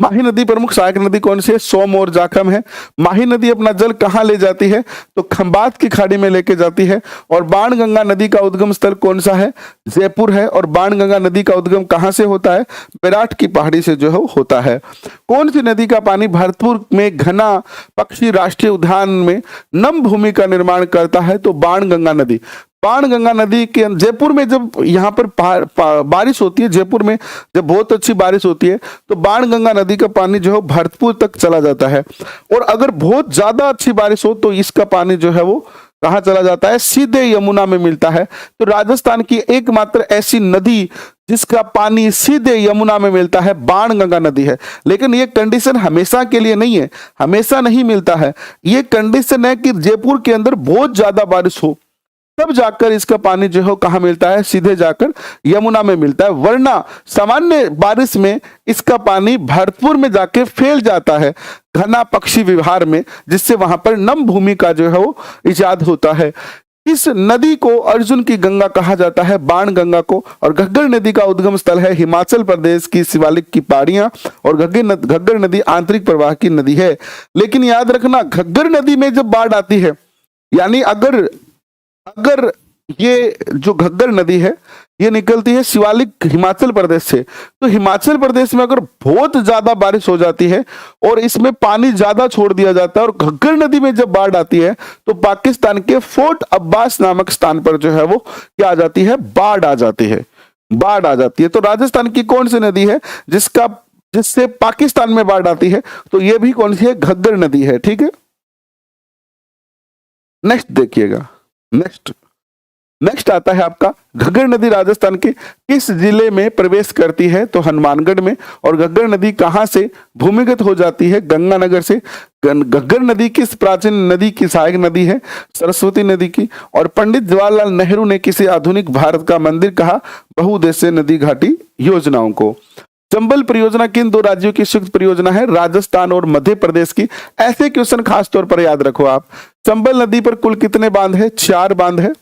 माही नदी प्रमुख सहायक नदी कौन सी है? सोम और जाखम है। माही नदी अपना जल कहाँ ले जाती है? तो खंबात की खाड़ी में लेके जाती है। और बाणगंगा नदी का उद्गम स्थल कौन सा है? जयपुर है। और बाणगंगा नदी का उद्गम कहाँ से होता है? बैराठ की पहाड़ी से जो है होता है। कौन सी नदी का पानी भरतपुर में घना पक्षी राष्ट्रीय उद्यान में नम भूमि का निर्माण करता है? तो बाणगंगा नदी। बाणगंगा नदी के जयपुर में जब यहाँ पर बारिश होती है, जयपुर में जब बहुत अच्छी बारिश होती है तो बाणगंगा नदी का पानी जो है भरतपुर तक चला जाता है। और अगर बहुत ज्यादा अच्छी बारिश हो तो इसका पानी जो है वो कहाँ चला जाता है? सीधे यमुना में मिलता है। तो राजस्थान की एकमात्र ऐसी नदी जिसका पानी सीधे यमुना में मिलता है बाणगंगा नदी है। लेकिन ये कंडीशन हमेशा के लिए नहीं है, हमेशा नहीं मिलता है। ये कंडीशन है कि जयपुर के अंदर बहुत ज्यादा बारिश हो तब जाकर इसका पानी जो है कहाँ मिलता है? सीधे जाकर यमुना में मिलता है। वरना सामान्य बारिश में इसका पानी भरतपुर में जाके फैल जाता है घना पक्षी विहार में, जिससे वहां पर नम भूमि का जो है वो इजाद होता है। इस नदी को अर्जुन की गंगा कहा जाता है, बाणगंगा को। और घग्गर नदी का उद्गम स्थल है हिमाचल प्रदेश की शिवालिक की पहाड़ियां। और घग्गर नदी आंतरिक प्रवाह की नदी है। लेकिन याद रखना, घग्गर नदी में जब बाढ़ आती है, यानी अगर ये जो घग्गर नदी है ये निकलती है शिवालिक हिमाचल प्रदेश से, तो हिमाचल प्रदेश में अगर बहुत ज्यादा बारिश हो जाती है और इसमें पानी ज्यादा छोड़ दिया जाता है और घग्गर नदी में जब बाढ़ आती है तो पाकिस्तान के फोर्ट अब्बास नामक स्थान पर जो है वो क्या आ जाती है? बाढ़ आ जाती है, बाढ़ आ जाती है। तो राजस्थान की कौन सी नदी है जिससे पाकिस्तान में बाढ़ आती है? तो ये भी कौन सी है? घग्गर नदी है। ठीक है, नेक्स्ट देखिएगा। नेक्स्ट आता है आपका घग्गर नदी राजस्थान के किस जिले में प्रवेश करती है? तो हनुमानगढ़ में। और घग्गर नदी कहां से भूमिगत हो जाती है? गंगानगर से। घग्गर नदी किस प्राचीन नदी की सहायक नदी है? सरस्वती नदी की। और पंडित जवाहरलाल नेहरू ने किसी आधुनिक भारत का मंदिर कहा बहुउद्देशीय नदी घाटी योजनाओं को? चंबल परियोजना किन दो राज्यों की संयुक्त परियोजना है? राजस्थान और मध्य प्रदेश की। ऐसे क्वेश्चन खास तौर पर याद रखो आप। चंबल नदी पर कुल कितने बांध है? 4 बांध है।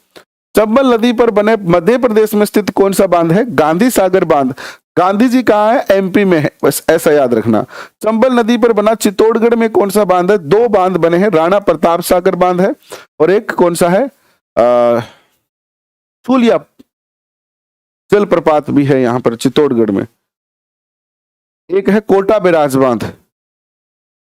चंबल नदी पर बने मध्य प्रदेश में स्थित कौन सा बांध है? गांधी सागर बांध। गांधी जी कहाँ है? एमपी में है, बस ऐसा याद रखना। चंबल नदी पर बना चित्तौड़गढ़ में कौन सा बांध है? 2 बांध बने हैं, राणा प्रताप सागर बांध है और एक कौन सा है? फूलिया जलप्रपात भी है यहाँ पर चित्तौड़गढ़ में। एक है कोटा बैराज बांध।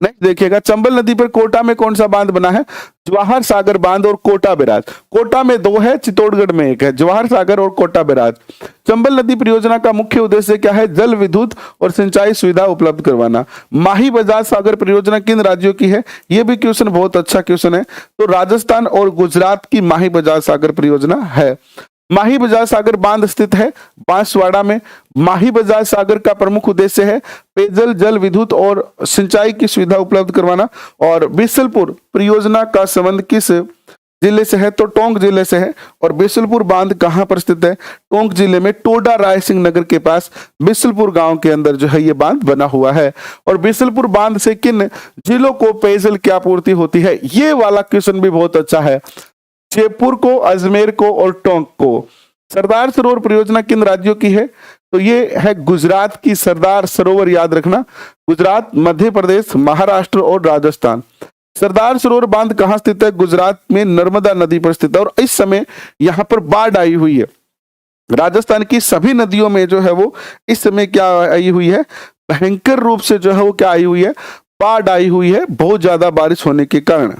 नेक्स्ट देखिएगा, चंबल नदी पर कोटा में कौन सा बांध बना है? जवाहर सागर बांध और कोटा बैराज। कोटा में 2 है, चित्तौड़गढ़ में 1 है, जवाहर सागर और कोटा बैराज। चंबल नदी परियोजना का मुख्य उद्देश्य क्या है? जल विद्युत और सिंचाई सुविधा उपलब्ध करवाना। माही बजाज सागर परियोजना किन राज्यों की है? यह भी क्वेश्चन बहुत अच्छा क्वेश्चन है। तो राजस्थान और गुजरात की माही बजाज सागर परियोजना है। माही बजाज सागर बांध स्थित है बांसवाड़ा में। माही बजाज सागर का प्रमुख उद्देश्य है पेयजल, जल विद्युत और सिंचाई की सुविधा उपलब्ध करवाना। और बिसलपुर परियोजना का संबंध किस जिले से है? तो टोंक जिले से है। और बिसलपुर बांध कहां पर स्थित है? टोंक जिले में टोडा राय सिंह नगर के पास बिसलपुर गांव के अंदर जो है ये बांध बना हुआ है। और बिसलपुर बांध से किन जिलों को पेयजल की आपूर्ति होती है? ये वाला क्वेश्चन भी बहुत अच्छा है। जयपुर को, अजमेर को और टोंक को। सरदार सरोवर परियोजना किन राज्यों की है? तो ये है गुजरात की। सरदार सरोवर याद रखना, गुजरात, मध्य प्रदेश, महाराष्ट्र और राजस्थान। सरदार सरोवर बांध कहां स्थित है? गुजरात में नर्मदा नदी पर स्थित है। और इस समय यहां पर बाढ़ आई हुई है। राजस्थान की सभी नदियों में जो है वो इस समय क्या आई हुई है? भयंकर रूप से जो है वो क्या आई हुई है? बाढ़ आई हुई है, बहुत ज्यादा बारिश होने के कारण।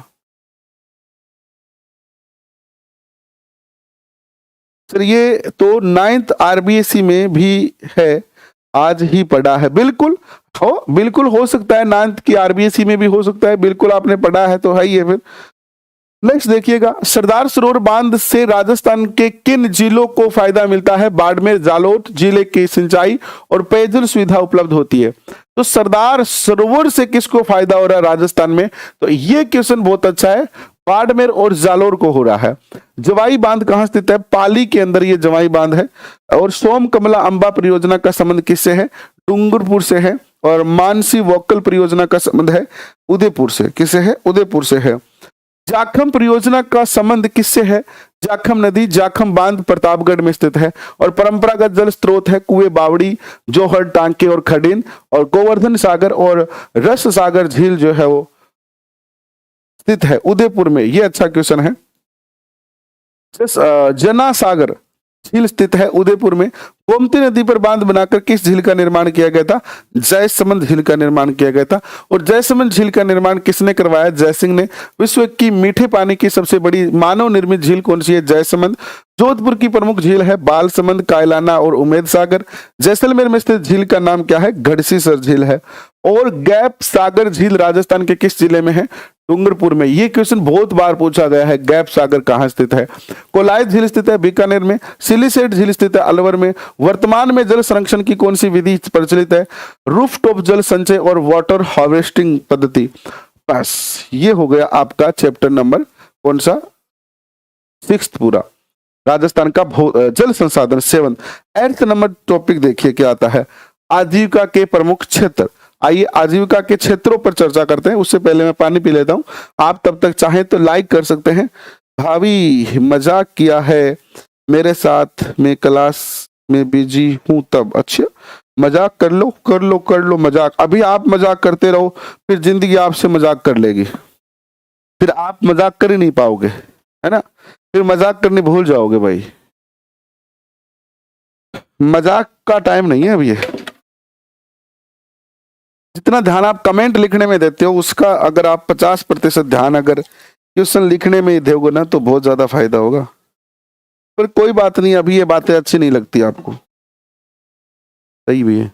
सर ये तो 9th आरबीएसई में भी है, आज ही पढ़ा है। बिल्कुल बिल्कुल हो सकता है 9th की आरबीएसई में भी हो सकता है, बिल्कुल आपने पढ़ा है तो है ही है। फिर नेक्स्ट देखिएगा, सरदार सरोवर बांध से राजस्थान के किन जिलों को फायदा मिलता है? बाड़मेर, जालोर जिले की सिंचाई और पेयजल सुविधा उपलब्ध होती है। तो सरदार सरोवर से किसको फायदा हो रहा है राजस्थान में? तो ये क्वेश्चन बहुत अच्छा है, बाड़मेर और जालोर को हो रहा है। जवाई बांध कहां स्थित है? पाली के अंदर ये जवाई बांध है। और सोम कमला अंबा परियोजना का संबंध किससे है? डूंगरपुर से है। और मानसी वोकल परियोजना का संबंध है उदयपुर से। किससे है? उदयपुर से है। जाखम परियोजना का संबंध किससे है? जाखम नदी जाखम बांध प्रतापगढ़ में स्थित है और परंपरागत जल स्रोत है कुएं, बावड़ी, जोहर, टांके और खडीन, और गोवर्धन सागर और रस सागर झील जो है वो स्थित है उदयपुर में। ये अच्छा क्वेश्चन है। जना सागर झील स्थित है उदयपुर में। गोमती नदी पर बांध बनाकर किस झील का निर्माण किया गया था? जयसमंद झील का निर्माण किया गया था। और जयसमंद झील का निर्माण किसने करवाया? जयसिंह ने। विश्व की मीठे पानी की सबसे बड़ी मानव निर्मित झील कौन सी है? जयसमंद। जोधपुर की प्रमुख झील है बालसमंद, कायलाना और उमेद सागर। जैसलमेर में स्थित झील का नाम क्या है? गढ़सीसर झील है। और गैप सागर झील राजस्थान के किस जिले में है? डूंगरपुर में। ये क्वेश्चन बहुत बार पूछा गया है, गैप सागर कहाँ स्थित है? कोलायत झील स्थित है बीकानेर में। सिलीसेट झील स्थित है अलवर में। वर्तमान में जल संरक्षण की कौन सी विधि प्रचलित है? रूफटॉप जल संचय और वाटर हार्वेस्टिंग पद्धति। बस ये हो गया आपका चैप्टर नंबर कौन सा? 6 पूरा, राजस्थान का जल संसाधन 7। 8th नंबर टॉपिक देखिए क्या आता है, आजीविका के प्रमुख क्षेत्र। आइए आजीविका के क्षेत्रों पर चर्चा करते हैं। उससे पहले मैं पानी पी लेता हूं। आप तब तक चाहें तो लाइक कर सकते हैं। भाभी मजाक किया है मेरे साथ, मैं क्लास में बिजी हूं तब। अच्छा, मजाक कर लो कर लो कर लो मजाक। अभी आप मजाक करते रहो, फिर जिंदगी आपसे मजाक कर लेगी, फिर आप मजाक कर ही नहीं पाओगे, है ना? फिर मजाक करनी भूल जाओगे भाई। मजाक का टाइम नहीं है अभी ये। जितना ध्यान आप कमेंट लिखने में देते हो उसका अगर आप 50% ध्यान अगर क्वेश्चन लिखने में दोगे ना तो बहुत ज्यादा फायदा होगा। पर कोई बात नहीं, अभी ये बातें अच्छी नहीं लगती आपको, सही भी है।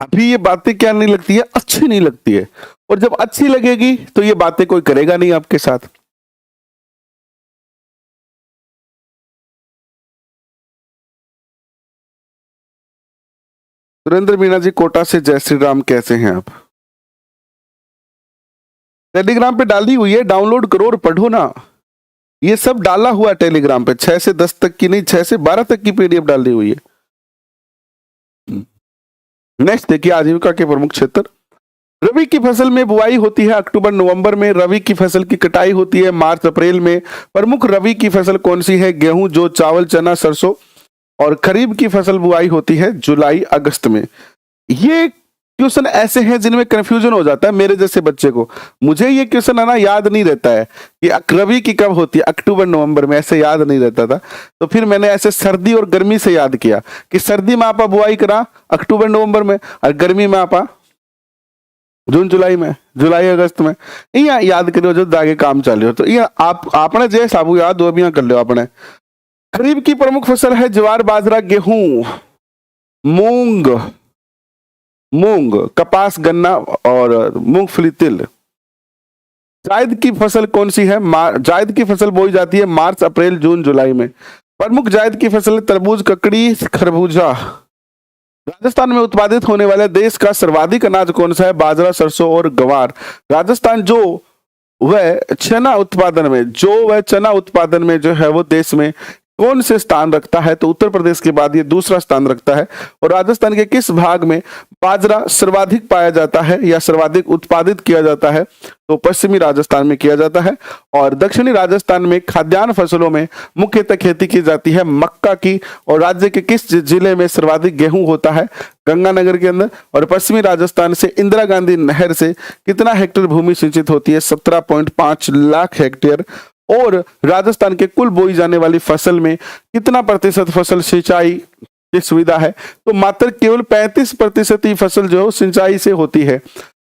अभी ये बातें क्या नहीं लगती है? अच्छी नहीं लगती है। और जब अच्छी लगेगी तो ये बातें कोई करेगा नहीं आपके साथ। सुरेंद्र मीणा जी कोटा से, जय श्री राम, कैसे हैं आप? टेलीग्राम पे डाली हुई है, डाउनलोड करो और पढ़ो ना। ये सब डाला हुआ टेलीग्राम पे, 6 से 10 तक की नहीं, 6 से 12 तक की पीडीएफ डाली हुई है। नेक्स्ट देखिए, आजीविका के प्रमुख क्षेत्र। रबी की फसल में बुआई होती है अक्टूबर नवंबर में। रबी की फसल की कटाई होती है मार्च अप्रैल में। प्रमुख रबी की फसल कौन सी है? गेहूं, जौ, चावल, चना, सरसों। और खरीफ की फसल बुआई होती है जुलाई अगस्त में। ये क्वेश्चन ऐसे हैं जिनमें कंफ्यूजन हो जाता है मेरे जैसे बच्चे को। मुझे ये क्वेश्चन है ना याद नहीं रहता है कि रबी की कब होती है, अक्टूबर नवंबर में, ऐसे याद नहीं रहता था। तो फिर मैंने ऐसे सर्दी और गर्मी से याद किया कि सर्दी में आपा बुआई करा अक्टूबर नवंबर में, और गर्मी में आपा जून जुलाई में, जुलाई अगस्त में। यहाँ याद करो जो आगे काम चालू हो। तो ये आप आपने जय साबू याद हो अभी कर लो आपने। खरीफ की प्रमुख फसल है ज्वार, बाजरा, गेहूं, मूंग, कपास, गन्ना और मूंगफली, तिल। जायद की फसल कौन सी है? जायद की फसल बोई जाती है मार्च अप्रैल जून जुलाई में। प्रमुख जायद की फसल तरबूज, ककड़ी, खरबूजा। राजस्थान में उत्पादित होने वाले देश का सर्वाधिक अनाज कौन सा है? बाजरा, सरसों और ग्वार। राजस्थान जो वह चना उत्पादन में जो है वो देश में कौन से स्थान रखता है? तो उत्तर प्रदेश के बाद ये दूसरा स्थान रखता है। और राजस्थान के किस भाग में बाजरा सर्वाधिक पाया जाता है या सर्वाधिक उत्पादित किया जाता है? तो पश्चिमी राजस्थान में किया जाता है। और दक्षिणी राजस्थान में खाद्यान्न फसलों में मुख्यतः खेती की जाती है मक्का की। और राज्य के किस जिले में सर्वाधिक गेहूं होता है? गंगानगर के अंदर। और पश्चिमी राजस्थान से इंदिरा गांधी नहर से कितना हेक्टेयर भूमि सिंचित होती है? 17.5 लाख हेक्टेयर। और राजस्थान के कुल बोई जाने वाली फसल में कितना प्रतिशत फसल सिंचाई की सुविधा है? तो मात्र केवल 35% ही फसल जो है सिंचाई से होती है।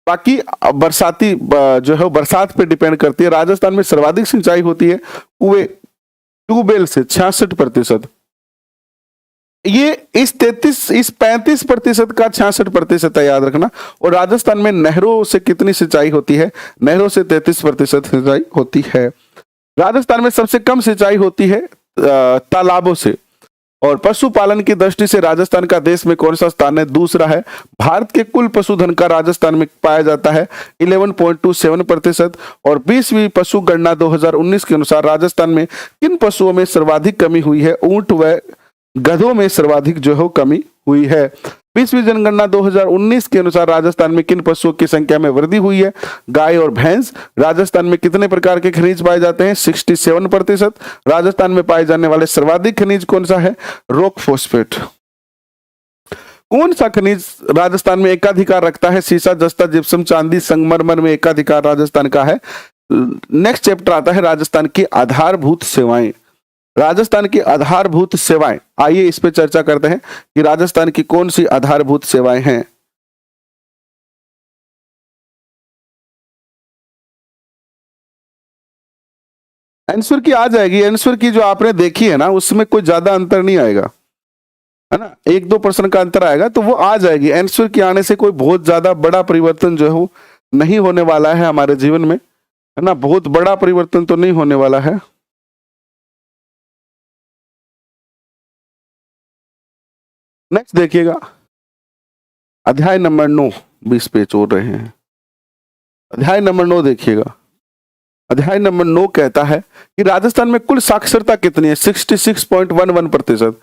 बाकी बरसाती जो है बरसात पे डिपेंड करती है। राजस्थान में सर्वाधिक सिंचाई होती है कुएं, ट्यूबवेल से 66%। ये इस 35% का 66% है, याद रखना। और राजस्थान में नहरों से कितनी सिंचाई होती है? नहरों से 33% सिंचाई होती है। राजस्थान में सबसे कम सिंचाई होती है तालाबों से। और पशुपालन की दृष्टि से राजस्थान का देश में कौन सा स्थान है? दूसरा है। भारत के कुल पशुधन का राजस्थान में पाया जाता है 11.27%। और 20वीं पशु गणना 2019 के अनुसार राजस्थान में किन पशुओं में सर्वाधिक कमी हुई है? ऊंट व गधों में सर्वाधिक जो है कमी हुई है। 20वीं जनगणना 2019 के अनुसार राजस्थान में किन पशुओं की संख्या में वृद्धि हुई है? गाय और भैंस। राजस्थान में कितने प्रकार के खनिज पाए जाते हैं? 67%। राजस्थान में पाए जाने वाले सर्वाधिक खनिज कौन सा है? Rock phosphate. कौन सा खनिज राजस्थान में एकाधिकार रखता है? सीसा, जस्ता, जिप्सम, चांदी, संगमरमर में एकाधिकार राजस्थान का है। नेक्स्ट चैप्टर आता है राजस्थान की आधारभूत सेवाएं। राजस्थान की आधारभूत सेवाएं, आइए इस पे चर्चा करते हैं कि राजस्थान की कौन सी आधारभूत सेवाएं हैं। आंसर की आ जाएगी, आंसर की जो आपने देखी है ना उसमें कोई ज्यादा अंतर नहीं आएगा, है ना, 1-2% का अंतर आएगा तो वो आ जाएगी। आंसर के आने से कोई बहुत ज्यादा बड़ा परिवर्तन जो है वो नहीं होने वाला है हमारे जीवन में, है ना, बहुत बड़ा परिवर्तन तो नहीं होने वाला है। नेक्स्ट देखिएगा, अध्याय नंबर 9, 20 पेज और रहे हैं। अध्याय नंबर 9 देखिएगा। अध्याय नंबर 9 कहता है कि राजस्थान में कुल साक्षरता कितनी है? 66.11%।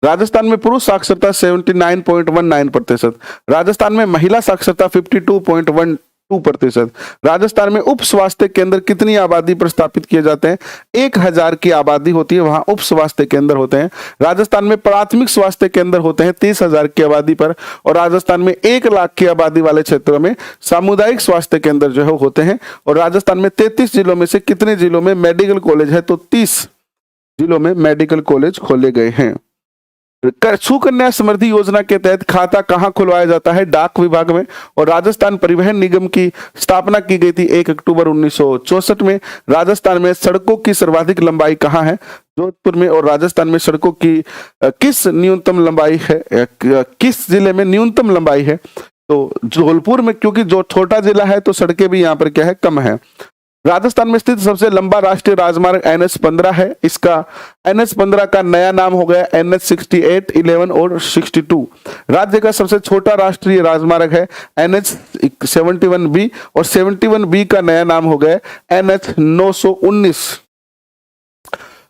राजस्थान में पुरुष साक्षरता 79.19%। राजस्थान में महिला साक्षरता 52.12%। राजस्थान में उप स्वास्थ्य केंद्र कितनी आबादी पर स्थापित किए जाते हैं? 1000 की आबादी होती है, वहां उप स्वास्थ्य केंद्र होते हैं। राजस्थान में प्राथमिक स्वास्थ्य केंद्र होते हैं 30,000 की आबादी पर। और राजस्थान में 1 लाख की आबादी वाले क्षेत्रों में सामुदायिक स्वास्थ्य केंद्र जो है होते हैं। और राजस्थान में 33 जिलों में से कितने जिलों में मेडिकल कॉलेज है? तो 30 जिलों में मेडिकल कॉलेज खोले गए हैं। सुकन्या समृद्धि योजना के तहत खाता कहां खुलवाया जाता है? डाक विभाग में। और राजस्थान परिवहन निगम की स्थापना की गई थी 1 अक्टूबर 1964 में। राजस्थान में सड़कों की सर्वाधिक लंबाई कहां है? जोधपुर में। और राजस्थान में सड़कों की किस न्यूनतम लंबाई है, किस जिले में न्यूनतम लंबाई है? तो जबलपुर में, क्योंकि जो छोटा जिला है तो सड़कें भी यहाँ पर क्या है, कम है। राजस्थान में स्थित सबसे लंबा राष्ट्रीय राजमार्ग NH-15 है। इसका NH-15 का नया नाम हो गया NH-68, 11 और 62। राज्य का सबसे छोटा राष्ट्रीय राजमार्ग है NH-71B और 71B का नया नाम हो गया NH-919।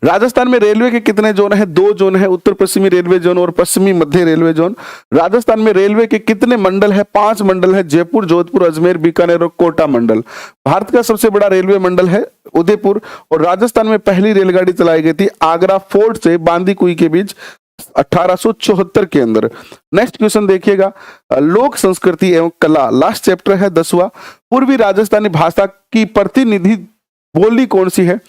राजस्थान में रेलवे के कितने जोन है? 2 जोन है, उत्तर पश्चिमी रेलवे जोन और पश्चिमी मध्य रेलवे जोन। राजस्थान में रेलवे के कितने मंडल है? 5 मंडल है, जयपुर, जोधपुर, अजमेर, बीकानेर और कोटा मंडल। भारत का सबसे बड़ा रेलवे मंडल है उदयपुर। और राजस्थान में पहली रेलगाड़ी चलाई गई थी आगरा फोर्ट से बांदीकुई के बीच 1874 के अंदर। नेक्स्ट क्वेश्चन देखिएगा, लोक संस्कृति एवं कला, लास्ट चैप्टर है 10वां। पूर्वी राजस्थानी भाषा की प्रतिनिधि बोली कौन सी है?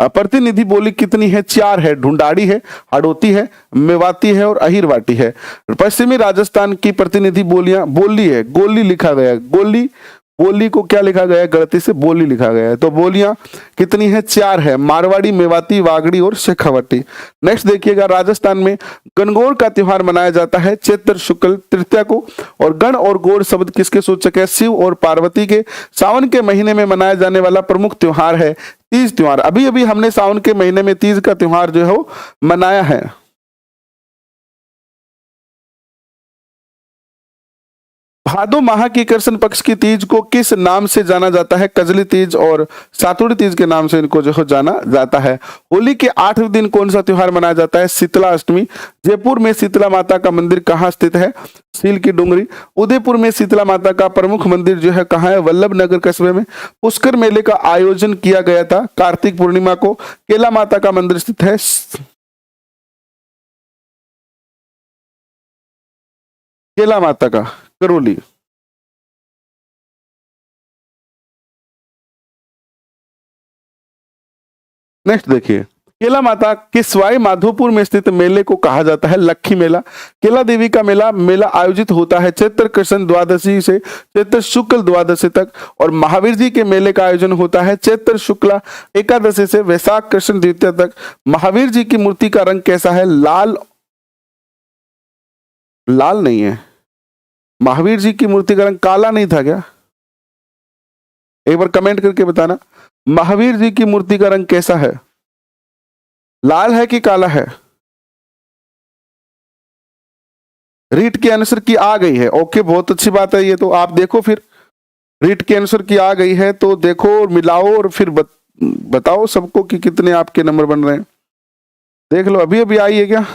प्रतिनिधि बोली कितनी है? 4 है, ढूंढाड़ी है, हाड़ौती है, मेवाती है और अहिरवाटी है। पश्चिमी राजस्थान की प्रतिनिधि बोलियां, बोली है, गोली लिखा गया है, गोली, बोली को क्या लिखा गया है? गलती से बोली लिखा गया है। तो बोलियां कितनी है? 4 है, मारवाड़ी, मेवाती, वागड़ी और शेखावटी। नेक्स्ट देखिएगा, राजस्थान में गणगौर का त्योहार मनाया जाता है चैत्र शुक्ल तृतीया को। और गण और गौर शब्द किसके सूचक है? शिव और पार्वती के। सावन के महीने में मनाया जाने वाला प्रमुख त्योहार है तीज त्योहार। अभी अभी हमने सावन के महीने में तीज का त्योहार जो है वो मनाया है। भादो माह की कृष्ण पक्ष की तीज को किस नाम से जाना जाता है? कजली तीज और सातुड़ी तीज के नाम से इनको जो है जाना जाता है। होली के 8वें दिन कौन सा त्योहार मनाया जाता है? शीतला अष्टमी। जयपुर में शीतला माता का मंदिर कहाँ स्थित है? सील की डूंगरी। उदयपुर में शीतला माता का प्रमुख मंदिर जो है कहाँ है? वल्लभ नगर कस्बे में। पुष्कर मेले का आयोजन किया गया था कार्तिक पूर्णिमा को। केला माता का मंदिर स्थित है केला माता का करौली। नेक्स्ट देखिए, केला माता के सवाई माधोपुर में स्थित मेले को कहा जाता है लक्खी मेला। केला देवी का मेला आयोजित होता है चैत्र कृष्ण द्वादशी से चैत्र शुक्ल द्वादशी तक। और महावीर जी के मेले का आयोजन होता है चैत्र शुक्ला एकादशी से वैशाख कृष्ण द्वितीया तक। महावीर जी की मूर्ति का रंग कैसा है? लाल, लाल नहीं है, महावीर जी की मूर्ति का रंग काला नहीं था क्या? एक बार कमेंट करके बताना, महावीर जी की मूर्ति का रंग कैसा है? लाल है कि काला है? रीट के आंसर की आ गई है। ओके, बहुत अच्छी बात है। ये तो आप देखो फिर, रीट के आंसर की आ गई है तो देखो और मिलाओ और फिर बताओ सबको कि कितने आपके नंबर बन रहे हैं। देख लो, अभी अभी आई है क्या?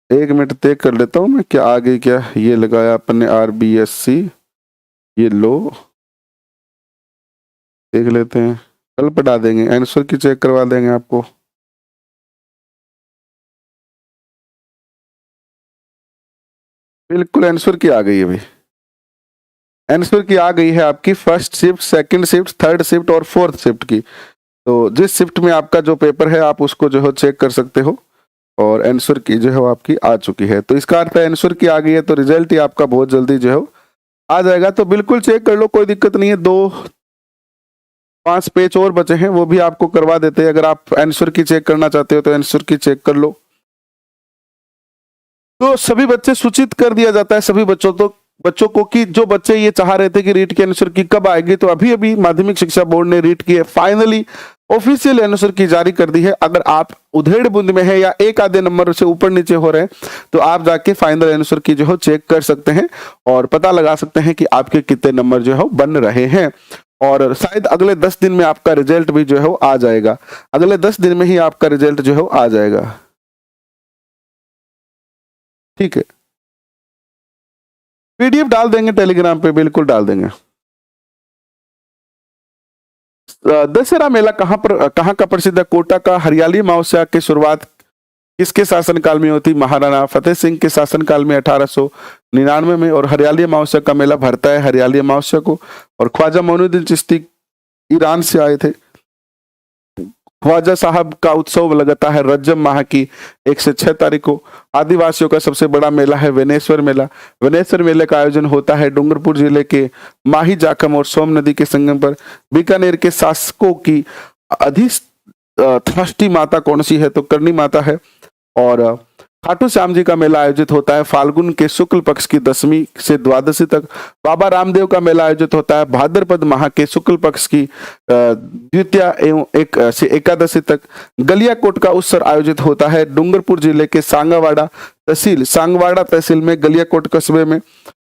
1 मिनट चेक कर लेता हूं मैं, क्या आ गई क्या। ये लगाया अपन ने RBSC, ये लो, देख लेते हैं, कल पढ़ा देंगे, आंसर की चेक करवा देंगे आपको। बिल्कुल आंसर की आ गई है भाई, आंसर की आ गई है आपकी first shift, second shift, third shift और फोर्थ शिफ्ट की। तो जिस शिफ्ट में आपका जो पेपर है आप उसको जो है चेक कर सकते हो, और आंसर की जो है आपकी आ चुकी है। तो इसका अर्थ है आंसर की आ गई है, तो रिजल्ट ही आपका बहुत जल्दी जो है आ जाएगा। तो बिल्कुल चेक कर लो, कोई दिक्कत नहीं है। 2-5 पेज और बचे हैं, वो भी आपको करवा देते हैं। अगर आप आंसर की चेक करना चाहते हो तो आंसर की चेक कर लो। तो सभी बच्चे सूचित कर दिया जाता है, सभी बच्चों को कि जो बच्चे ये चाह रहे थे कि रीट की आंसर की कब आएगी, तो अभी अभी माध्यमिक शिक्षा बोर्ड ने रीट की फाइनली ऑफिशियल आंसर की जारी कर दी है। अगर आप उधेड़ बूंद में है या एक आधे नंबर से ऊपर नीचे हो रहे हैं तो आप जाके फाइनल आंसर की जो है चेक कर सकते हैं और पता लगा सकते हैं कि आपके कितने नंबर जो है बन रहे हैं। और शायद अगले 10 दिन में आपका रिजल्ट भी जो है आ जाएगा, अगले 10 दिन में ही आपका रिजल्ट जो है आ जाएगा। ठीक है, PDF डाल देंगे टेलीग्राम पे, बिल्कुल डाल देंगे। दशहरा मेला कहाँ का प्रसिद्ध है? कोटा का। हरियाली महोत्सव की शुरुआत किसके शासनकाल में होती? महाराणा फतेह सिंह के शासनकाल में 1899 में। और हरियाली महोत्सव का मेला भरता है हरियाली महोत्सव को। और ख्वाजा मोइनुद्दीन चिश्ती ईरान से आए थे। ख्वाजा साहब का उत्सव लगता है रजब माह की 1 से 6 तारीख को। आदिवासियों का सबसे बड़ा मेला है वेनेश्वर मेला। वेनेश्वर मेले का आयोजन होता है डूंगरपुर जिले के माही जाखम और सोम नदी के संगम पर। बीकानेर के शासकों की अधिष्ठात्री माता कौन सी है? तो करणी माता है। और खाटू श्याम जी का मेला आयोजित होता है फाल्गुन के शुक्ल पक्ष की 10वीं से 12वीं तक। बाबा रामदेव का मेला आयोजित होता है भाद्रपद माह के शुक्ल पक्ष की द्वितीया एवं 1 से 11 तक। गलियाकोट का उत्सव आयोजित होता है डूंगरपुर जिले के सांगवाड़ा तहसील में गलियाकोट कस्बे में।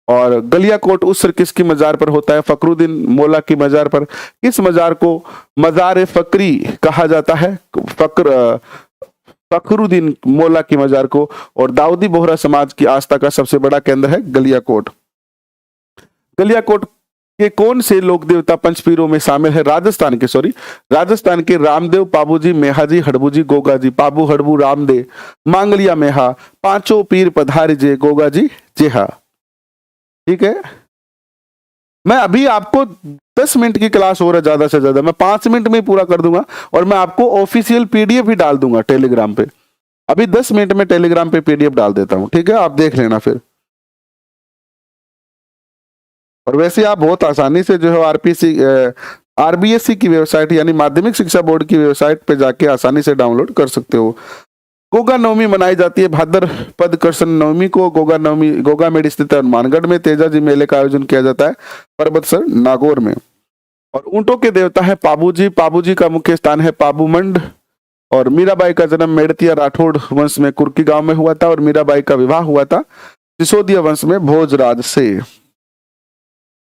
और गलियाकोट उत्सव किसकी मजार पर होता है? फकरुद्दीन मौला की मजार पर। किस मजार को मजार फकरी कहा जाता है? फखरुद्दीन मौला की मजार को। और दाऊदी बोहरा समाज की आस्था का सबसे बड़ा केंद्र है गलियाकोट। गलियाकोट के कौन से लोक देवता पंचपीरों में शामिल है? राजस्थान के रामदेव, पाबूजी, मेहाजी, हड़बूजी, गोगाजी। पाबू, हड़बू, रामदेव, मांगलिया, मेहा, पांचों पीर पधारी जे, गोगाजी जेहा। ठीक है, मैं अभी आपको 10 मिनट की क्लास हो रहा है, ज्यादा से ज्यादा मैं 5 मिनट में पूरा कर दूंगा। और मैं आपको ऑफिशियल PDF भी डाल दूंगा टेलीग्राम पे। अभी 10 मिनट में टेलीग्राम पे PDF डाल देता हूं, ठीक है, आप देख लेना फिर। और वैसे आप बहुत आसानी से जो है RBSC की वेबसाइट यानी माध्यमिक शिक्षा बोर्ड की वेबसाइट पे जाके आसानी से डाउनलोड कर सकते हो। गोगा नवमी मनाई जाती है भाद्रपद कृष्ण नवमी को। गोगा मेड़ स्थित हनुमानगढ़ में। तेजाजी मेले का आयोजन किया जाता है पर्वतसर नागौर में। और ऊंटों के देवता है पाबूजी। पाबूजी का मुख्य स्थान है पाबूमंड। और मीराबाई का जन्म मेड़तिया राठौड़ वंश में कुर्की गांव में हुआ था। और मीराबाई का विवाह हुआ था सिसोदिया वंश में भोजराज से।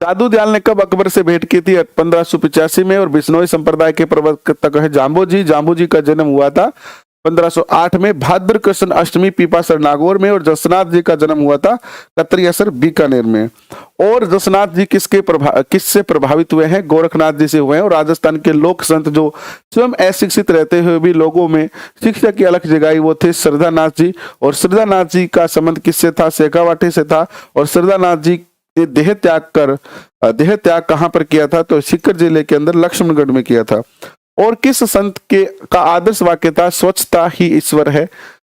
दादू दयाल ने कब अकबर से भेंट की थी? 1585 में। और बिश्नोई संप्रदाय के प्रवर्तक है जाम्बोजी। जाम्बोजी का जन्म हुआ था 1508 में भाद्र कृष्ण अष्टमी पीपासर नागौर में। और जसनाथ जी का जन्म हुआ था कतरियासर बीकानेर में। और जसनाथ जी किससे प्रभावित हुए हैं? गोरखनाथ जी से हुए हैं। और राजस्थान के लोक संत जो स्वयं अशिक्षित रहते हुए भी लोगों में शिक्षा की अलख जगाई वो थे श्रद्धानाथ जी। और श्रद्धानाथ जी का संबंध किससे था? शेखावाटी से था। और श्रद्धानाथ जी ने देह त्याग कहां पर किया था? तो सीकर जिले के अंदर लक्ष्मणगढ़ में किया था। और किस संत का आदर्श वाक्य था? स्वच्छता ही ईश्वर है,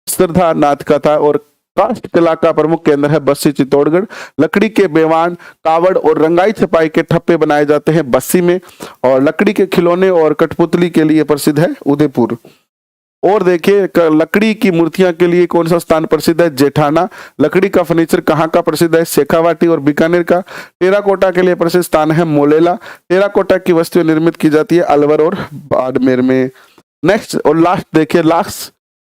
श्रद्धानाथ का था। और काष्ठ कला का प्रमुख केंद्र है बस्सी चित्तौड़गढ़। लकड़ी के बेवान, कावड़ और रंगाई छपाई के ठप्पे बनाए जाते हैं बस्सी में। और लकड़ी के खिलौने और कठपुतली के लिए प्रसिद्ध है उदयपुर। और देखिए लकड़ी की मूर्तियां के लिए कौन सा स्थान प्रसिद्ध है? जेठाना। लकड़ी का फर्नीचर कहाँ का प्रसिद्ध है? शेखावाटी और बीकानेर का। टेराकोटा के लिए प्रसिद्ध स्थान है मोलेला। टेराकोटा की वस्तुएं निर्मित की जाती है अलवर और बाड़मेर में। नेक्स्ट और लास्ट देखिए,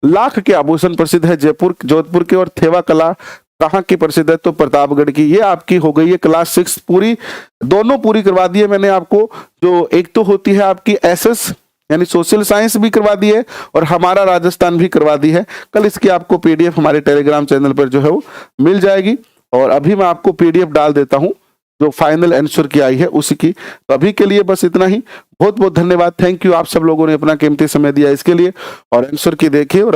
लाख के आभूषण प्रसिद्ध है जयपुर जोधपुर के, और थेवा कला कहाँ की प्रसिद्ध है? तो प्रतापगढ़ की। ये आपकी हो गई है क्लास 6 पूरी, दोनों पूरी करवा दी है मैंने आपको। जो एक तो होती है आपकी एसएस यानी सोशल साइंस भी करवा दी है, और हमारा राजस्थान भी करवा दी है। कल इसकी आपको पीडीएफ हमारे टेलीग्राम चैनल पर जो है वो मिल जाएगी, और अभी मैं आपको पीडीएफ डाल देता हूं जो फाइनल आंसर की आई है उसी की। तो अभी के लिए बस इतना ही। बहुत बहुत धन्यवाद, थैंक यू, आप सब लोगों ने अपना कीमती समय दिया इसके लिए, और आंसर की देखिए और